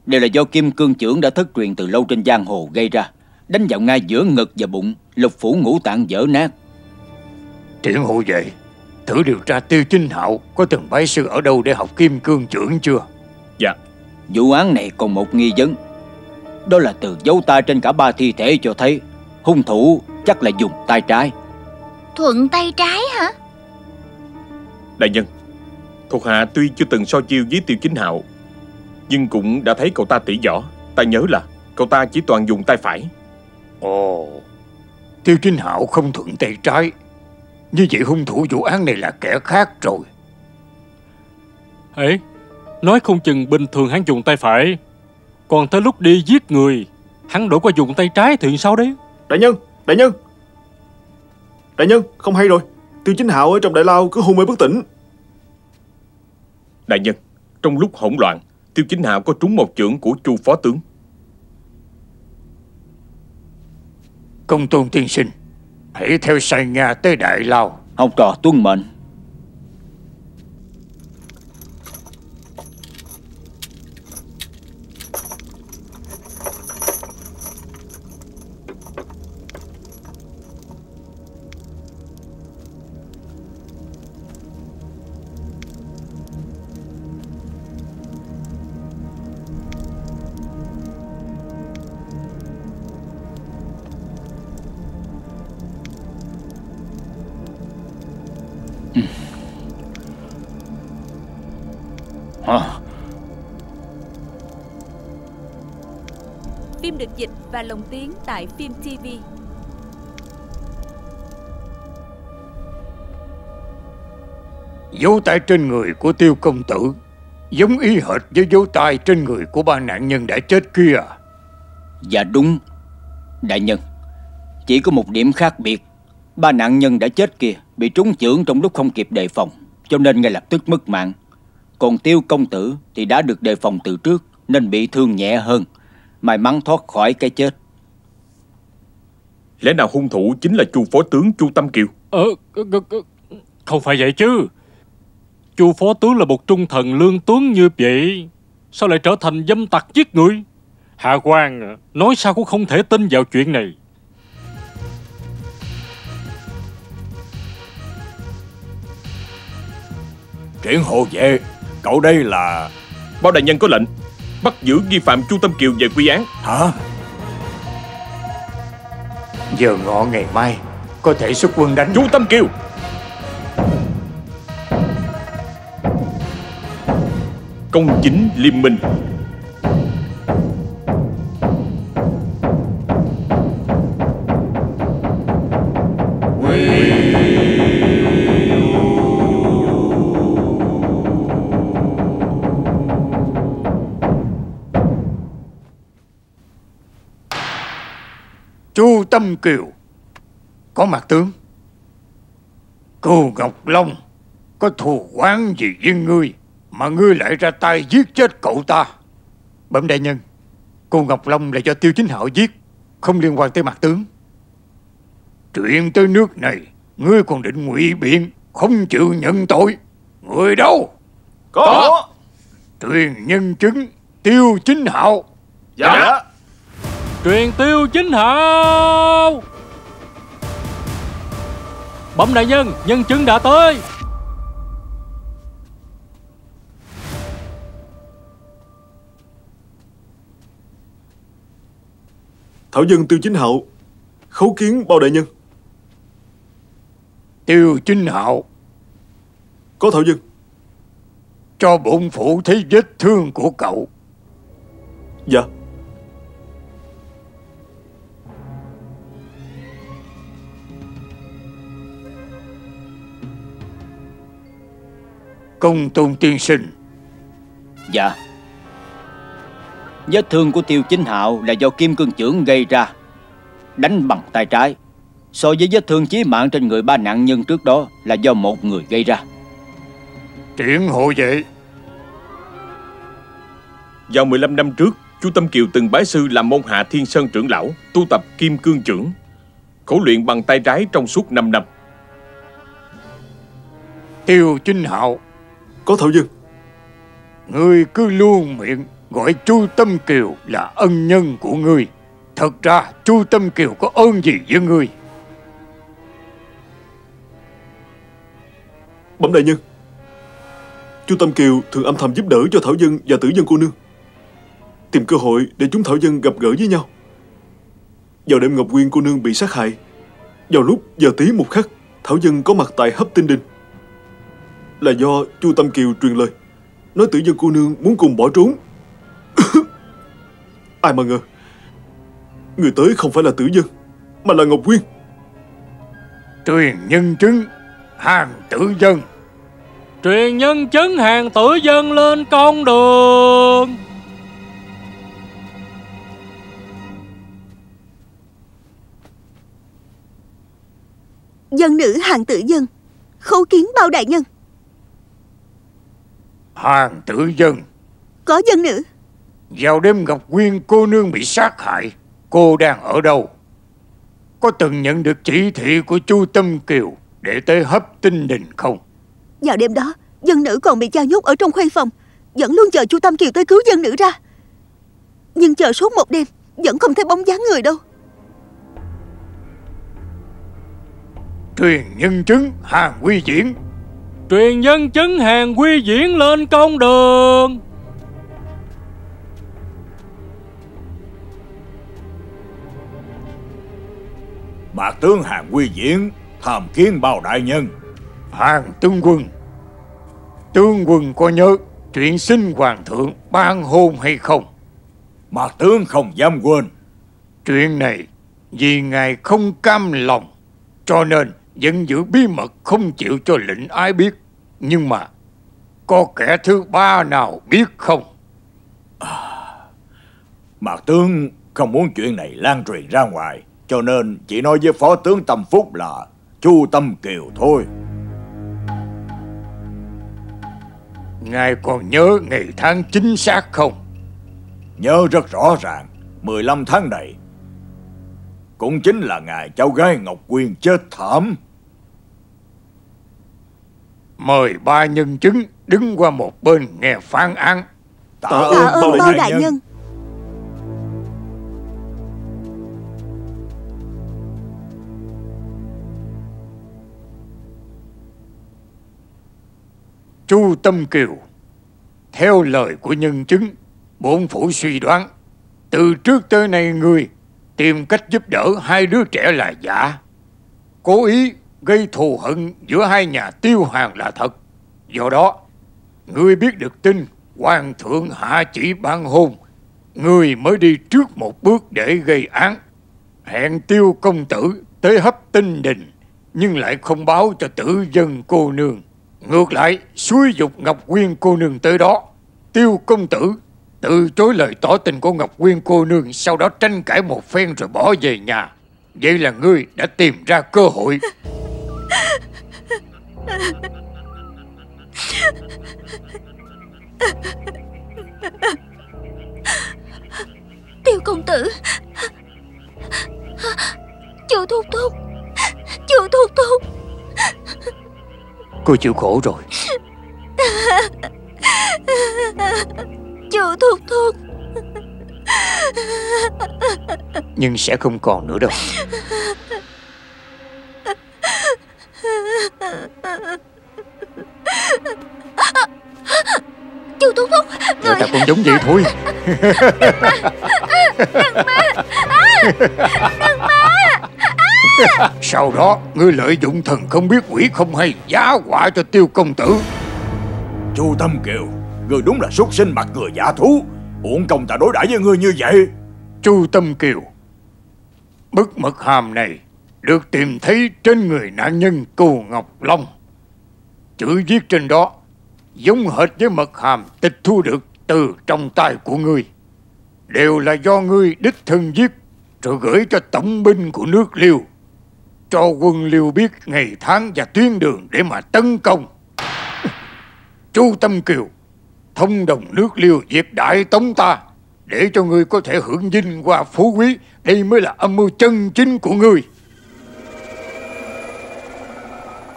Speaker 4: Đều là do kim cương chưởng đã thất truyền từ lâu trên giang hồ gây ra, đánh vào ngay giữa ngực và bụng, lục phủ ngũ tạng vỡ nát.
Speaker 5: Triển hộ vệ, thử điều tra Tiêu Chính Hạo có từng bái sư ở đâu để học kim cương chưởng chưa?
Speaker 2: Dạ.
Speaker 4: Vụ án này còn một nghi vấn, đó là từ dấu tay trên cả 3 thi thể cho thấy hung thủ chắc là dùng tay trái.
Speaker 10: Thuận tay trái hả?
Speaker 2: Đại nhân, thuộc hạ tuy chưa từng so chiêu với Tiêu Chính Hạo, nhưng cũng đã thấy cậu ta tỉ võ. Ta nhớ là cậu ta chỉ toàn dùng tay phải.
Speaker 5: Ồ, Tiêu Chính Hạo không thuận tay trái. Như vậy hung thủ vụ án này là kẻ khác rồi.
Speaker 3: Ê, nói không chừng bình thường hắn dùng tay phải, còn tới lúc đi giết người, hắn đổi qua dùng tay trái thì sao đấy?
Speaker 7: Đại nhân, đại nhân, đại nhân, không hay rồi. Tiêu Chính Hạo ở trong đại lao cứ hôn mê bất tỉnh.
Speaker 2: Đại nhân, trong lúc hỗn loạn, Tiêu Chính Hạo có trúng một chưởng của chu phó tướng.
Speaker 5: Công Tôn tiên sinh, hãy theo sai Nga tới đại lao.
Speaker 4: Học trò tuân mệnh.
Speaker 9: Phim được dịch và lồng tiếng tại Phim TV.
Speaker 5: Dấu tay trên người của Tiêu công tử giống y hệt với dấu tay trên người của ba nạn nhân đã chết kia.
Speaker 4: Dạ đúng, đại nhân. Chỉ có một điểm khác biệt. Ba nạn nhân đã chết kia bị trúng chưởng trong lúc không kịp đề phòng, cho nên ngay lập tức mất mạng. Còn Tiêu công tử thì đã được đề phòng từ trước, nên bị thương nhẹ hơn, may mắn thoát khỏi cái chết.
Speaker 2: Lẽ nào hung thủ chính là Chu phó tướng Chu Tâm Kiều?
Speaker 3: Không phải vậy chứ. Chu phó tướng là một trung thần lương tướng như vậy, sao lại trở thành dâm tặc giết người? Hạ quan nói sao cũng không thể tin vào chuyện này.
Speaker 1: Triển hộ vệ, cậu đây là...
Speaker 2: Bao đại nhân có lệnh bắt giữ nghi phạm Chu Tâm Kiều về quy án.
Speaker 1: Hả?
Speaker 5: Giờ ngọ ngày mai có thể xuất quân đánh.
Speaker 2: Chu Tâm Kiều, công chính liêm minh.
Speaker 5: Chu Tâm Kiều, có mặt tướng. Cù Ngọc Long có thù oán gì với ngươi mà ngươi lại ra tay giết chết cậu ta? Bẩm đại nhân, Cù Ngọc Long là do Tiêu Chính Hạo giết, không liên quan tới mặt tướng. Chuyện tới nước này, ngươi còn định ngụy biện, không chịu nhận tội. Người đâu?
Speaker 7: Có.
Speaker 5: Truyền nhân chứng Tiêu Chính Hạo.
Speaker 7: Dạ.
Speaker 3: Truyền Tiêu Chính Hạo. Bẩm đại nhân, nhân chứng đã tới.
Speaker 7: Thảo dân Tiêu Chính Hạo khấu kiến bao đại nhân.
Speaker 5: Tiêu Chính Hạo.
Speaker 7: Có thảo dân.
Speaker 5: Cho bổn phủ thấy vết thương của cậu.
Speaker 7: Dạ.
Speaker 5: Công tôn tiên sinh.
Speaker 4: Dạ. Vết thương của Tiêu Chính Hạo là do kim cương chưởng gây ra, đánh bằng tay trái. So với vết thương chí mạng trên người ba nạn nhân trước đó là do một người gây ra.
Speaker 5: Triển hộ vệ.
Speaker 2: Vào 15 năm trước, Chu Tâm Kiều từng bái sư làm môn hạ Thiên Sơn trưởng lão, tu tập kim cương chưởng, khổ luyện bằng tay trái trong suốt 5 năm.
Speaker 5: Tiêu Chính Hạo.
Speaker 7: Có thảo dân.
Speaker 5: Ngươi cứ luôn miệng gọi Chu Tâm Kiều là ân nhân của ngươi. Thật ra Chu Tâm Kiều có ơn gì với ngươi?
Speaker 7: Bẩm đại nhân, Chu Tâm Kiều thường âm thầm giúp đỡ cho thảo dân và tử dân cô nương, tìm cơ hội để chúng thảo dân gặp gỡ với nhau. Vào đêm Ngọc Quyên cô nương bị sát hại, vào lúc giờ tí một khắc, thảo dân có mặt tại Hấp Tinh Đình. Là do Chu Tâm Kiều truyền lời, nói tử dân cô nương muốn cùng bỏ trốn. Ai mà ngờ, người tới không phải là tử dân, mà là Ngọc Quyên.
Speaker 5: Truyền nhân chứng hàng tử dân.
Speaker 3: Truyền nhân chứng hàng tử dân lên con đường.
Speaker 8: Dân nữ hàng tử dân khấu kiến bao đại nhân.
Speaker 5: Hàng tử dân.
Speaker 8: Có dân nữ.
Speaker 5: Vào đêm Ngọc Quyên cô nương bị sát hại, cô đang ở đâu? Có từng nhận được chỉ thị của Chu Tâm Kiều để tới Hấp Tinh Đình không?
Speaker 8: Vào đêm đó, dân nữ còn bị giao nhốt ở trong khuê phòng, vẫn luôn chờ Chu Tâm Kiều tới cứu dân nữ ra. Nhưng chờ suốt một đêm vẫn không thấy bóng dáng người đâu.
Speaker 5: Truyền nhân chứng Hàng Quy Diễn.
Speaker 3: Truyền nhân chứng Hàng Quy Diễn lên công đường.
Speaker 1: Mạc tướng Hàng Quy Diễn tham kiến bao đại nhân.
Speaker 5: Hàng tướng quân. Tướng quân có nhớ chuyện xin hoàng thượng ban hôn hay không?
Speaker 1: Mạc tướng không dám quên.
Speaker 5: Chuyện này vì ngài không cam lòng, cho nên vẫn giữ bí mật không chịu cho lệnh ái biết. Nhưng mà có kẻ thứ ba nào biết không?
Speaker 1: Mạc tướng không muốn chuyện này lan truyền ra ngoài, cho nên chỉ nói với phó tướng Tâm Phúc là Chu Tâm Kiều thôi.
Speaker 5: Ngài còn nhớ ngày tháng chính xác không?
Speaker 1: Nhớ rất rõ ràng. 15 tháng này cũng chính là ngày cháu gái Ngọc Quyên chết thảm.
Speaker 5: Mời ba nhân chứng đứng qua một bên nghe phán án.
Speaker 8: Tạ ơn Bao đại nhân.
Speaker 5: Chu Tâm Kiều, theo lời của nhân chứng, bổn phủ suy đoán từ trước tới nay ngươi tìm cách giúp đỡ hai đứa trẻ là giả, cố ý gây thù hận giữa hai nhà Tiêu Hàn là thật. Do đó, ngươi biết được tin hoàng thượng hạ chỉ ban hôn, ngươi mới đi trước một bước để gây án, hẹn Tiêu công tử tới Hấp Tinh Đình, nhưng lại không báo cho Tử Dân cô nương. Ngược lại xúi dục Ngọc Quyên cô nương tới đó. Tiêu công tử từ chối lời tỏ tình của Ngọc Quyên cô nương, sau đó tranh cãi một phen rồi bỏ về nhà. Vậy là ngươi đã tìm ra cơ hội.
Speaker 10: Tiêu công tử, Chu Thúc Thúc, Chu Thúc Thúc.
Speaker 5: Cô chịu khổ rồi.
Speaker 10: Chu Thúc Thúc.
Speaker 5: Nhưng sẽ không còn nữa đâu.
Speaker 10: Chu Thúc Thúc,
Speaker 5: người ta cũng giống vậy thôi.
Speaker 10: Đừng mà, đừng mà.
Speaker 5: Sau đó ngươi lợi dụng thần không biết quỷ không hay giá họa cho Tiêu công tử.
Speaker 1: Chu Tâm Kiều, ngươi đúng là súc sinh mặt người giả thú, uổng công ta đối đãi với ngươi như vậy.
Speaker 5: Chu Tâm Kiều, bức mật hàm này được tìm thấy trên người nạn nhân Cù Ngọc Long. Chữ viết trên đó giống hệt với mật hàm tịch thu được từ trong tay của ngươi. Đều là do ngươi đích thân viết rồi gửi cho tổng binh của nước Liêu, cho quân Liêu biết ngày tháng và tuyến đường để mà tấn công. Chu Tâm Kiều, thông đồng nước Liêu diệt Đại Tống ta để cho ngươi có thể hưởng vinh hoa phú quý. Đây mới là âm mưu chân chính của ngươi.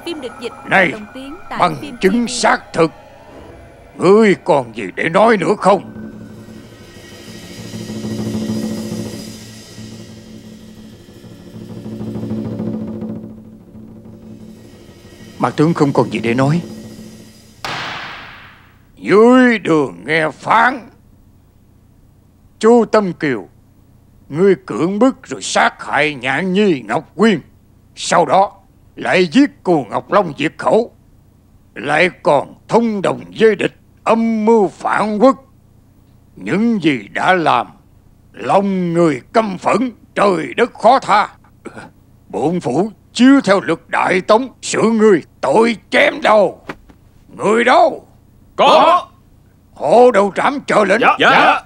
Speaker 9: Phim được dịch
Speaker 5: Này,
Speaker 9: đồng tiếng tại
Speaker 5: bằng
Speaker 9: phim
Speaker 5: chứng
Speaker 9: TV.
Speaker 5: xác thực, ngươi còn gì để nói nữa không? Mạc tướng không còn gì để nói. Dưới đường nghe phán. Chu Tâm Kiều, ngươi cưỡng bức rồi sát hại Nhạn Nhi Ngọc Quyên, sau đó lại giết Cù Ngọc Long diệt khẩu, lại còn thông đồng với địch âm mưu phản quốc. Những gì đã làm, lòng người căm phẫn, trời đất khó tha. Bổn phủ chiếu theo luật Đại Tống xử ngươi tội chém đầu. Người đâu?
Speaker 2: Có.
Speaker 5: Hộ đầu trảm chờ lệnh.
Speaker 2: Dạ.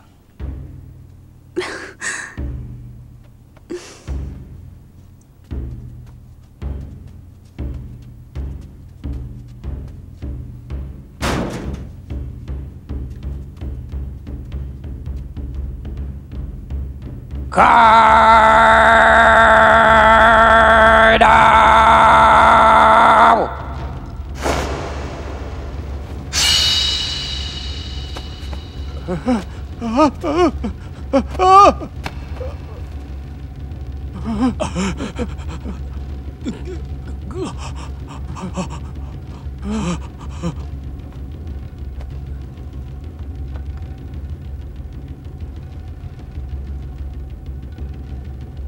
Speaker 5: Khai đao.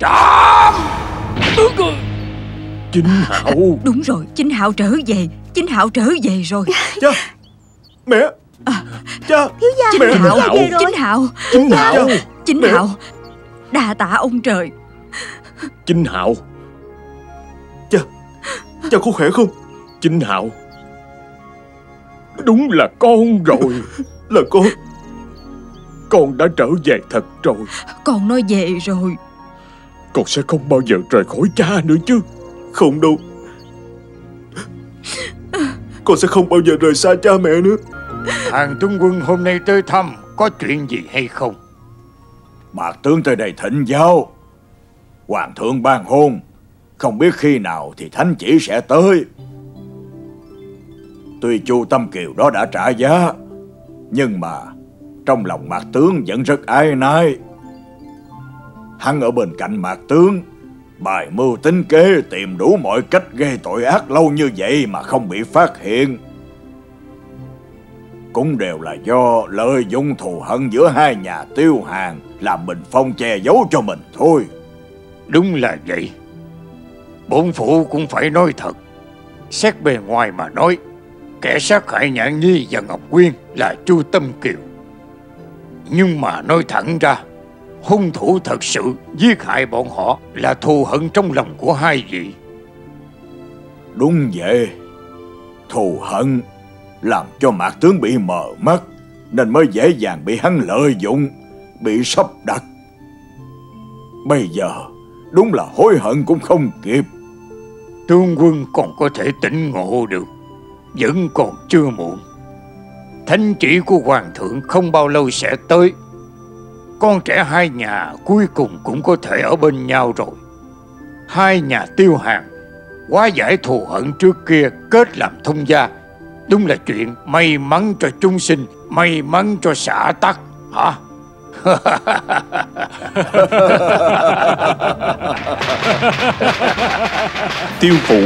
Speaker 5: Trảm.
Speaker 2: Chính Hạo.
Speaker 6: Đúng rồi, Chính Hạo trở về. Chính Hạo trở về rồi.
Speaker 7: Cha, mẹ, cha,
Speaker 8: Thiếu gia,
Speaker 7: mẹ.
Speaker 6: Chính Hạo,
Speaker 8: về rồi.
Speaker 6: Chính Hạo,
Speaker 2: Chính Hạo.
Speaker 6: Chính
Speaker 7: Mẹ.
Speaker 6: Hạo. Đa tạ ông trời.
Speaker 2: Chính Hạo.
Speaker 7: Cha có khỏe không?
Speaker 2: Chính Hạo, đúng là con rồi.
Speaker 7: Là
Speaker 2: con đã trở về thật rồi.
Speaker 6: Con nói về rồi.
Speaker 2: Con sẽ không bao giờ rời khỏi cha nữa chứ?
Speaker 7: Không đâu, con sẽ không bao giờ rời xa cha mẹ nữa.
Speaker 5: Hàng tướng quân hôm nay tới thăm, có chuyện gì hay không?
Speaker 1: Mạc tướng tới đây thỉnh giáo. Hoàng thượng ban hôn, không biết khi nào thì thánh chỉ sẽ tới. Tuy Chu Tâm Kiều đó đã trả giá, nhưng mà trong lòng Mạc tướng vẫn rất áy náy. Hắn ở bên cạnh Mạc tướng, bài mưu tính kế, tìm đủ mọi cách gây tội ác lâu như vậy mà không bị phát hiện. Cũng đều là do lợi dụng thù hận giữa hai nhà Tiêu Hàn làm bình phong che giấu cho mình thôi.
Speaker 5: Đúng là vậy. Bổn phụ cũng phải nói thật. Xét bề ngoài mà nói, kẻ sát hại Nhạn Nhi và Ngọc Quyên là Chu Tâm Kiều. Nhưng mà nói thẳng ra, hung thủ thật sự giết hại bọn họ là thù hận trong lòng của hai vị.
Speaker 1: Đúng vậy. Thù hận làm cho Mạc tướng bị mờ mắt, nên mới dễ dàng bị hắn lợi dụng, bị sắp đặt. Bây giờ đúng là hối hận cũng không kịp.
Speaker 5: Tướng quân còn có thể tỉnh ngộ được, vẫn còn chưa muộn. Thánh chỉ của hoàng thượng không bao lâu sẽ tới. Con trẻ hai nhà cuối cùng cũng có thể ở bên nhau rồi. Hai nhà Tiêu Hàn hóa giải thù hận trước kia, kết làm thông gia, đúng là chuyện may mắn cho chúng sinh, may mắn cho xã tắc, hả?
Speaker 2: Tiêu phủ.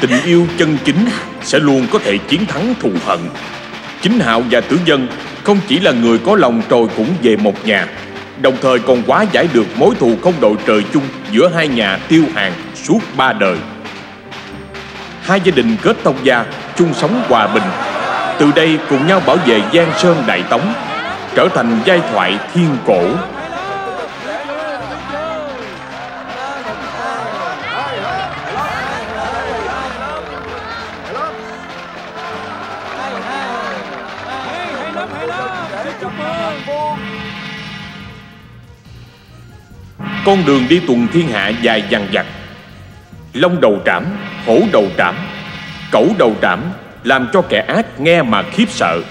Speaker 2: Tình yêu chân chính sẽ luôn có thể chiến thắng thù hận. Chính Hạo và Tử Dân không chỉ là người có lòng trồi cũng về một nhà, đồng thời còn hóa giải được mối thù không đội trời chung giữa hai nhà Tiêu Hàn suốt 3 đời. Hai gia đình kết thông gia, chung sống hòa bình, từ đây cùng nhau bảo vệ Giang Sơn Đại Tống, trở thành giai thoại thiên cổ. Con đường đi tuần thiên hạ dài dằng dặc. Long đầu trảm, hổ đầu trảm, cẩu đầu trảm, làm cho kẻ ác nghe mà khiếp sợ.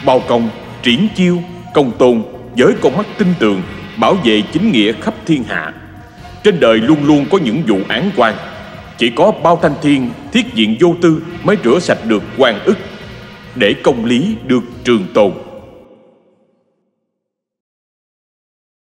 Speaker 2: Bao Công, Triển Chiêu, Công Tôn với con mắt tinh tường bảo vệ chính nghĩa khắp thiên hạ. Trên đời luôn luôn có những vụ án oan, chỉ có Bao Thanh Thiên, Thiết Diện Vô Tư mới rửa sạch được oan ức, để công lý được trường tồn.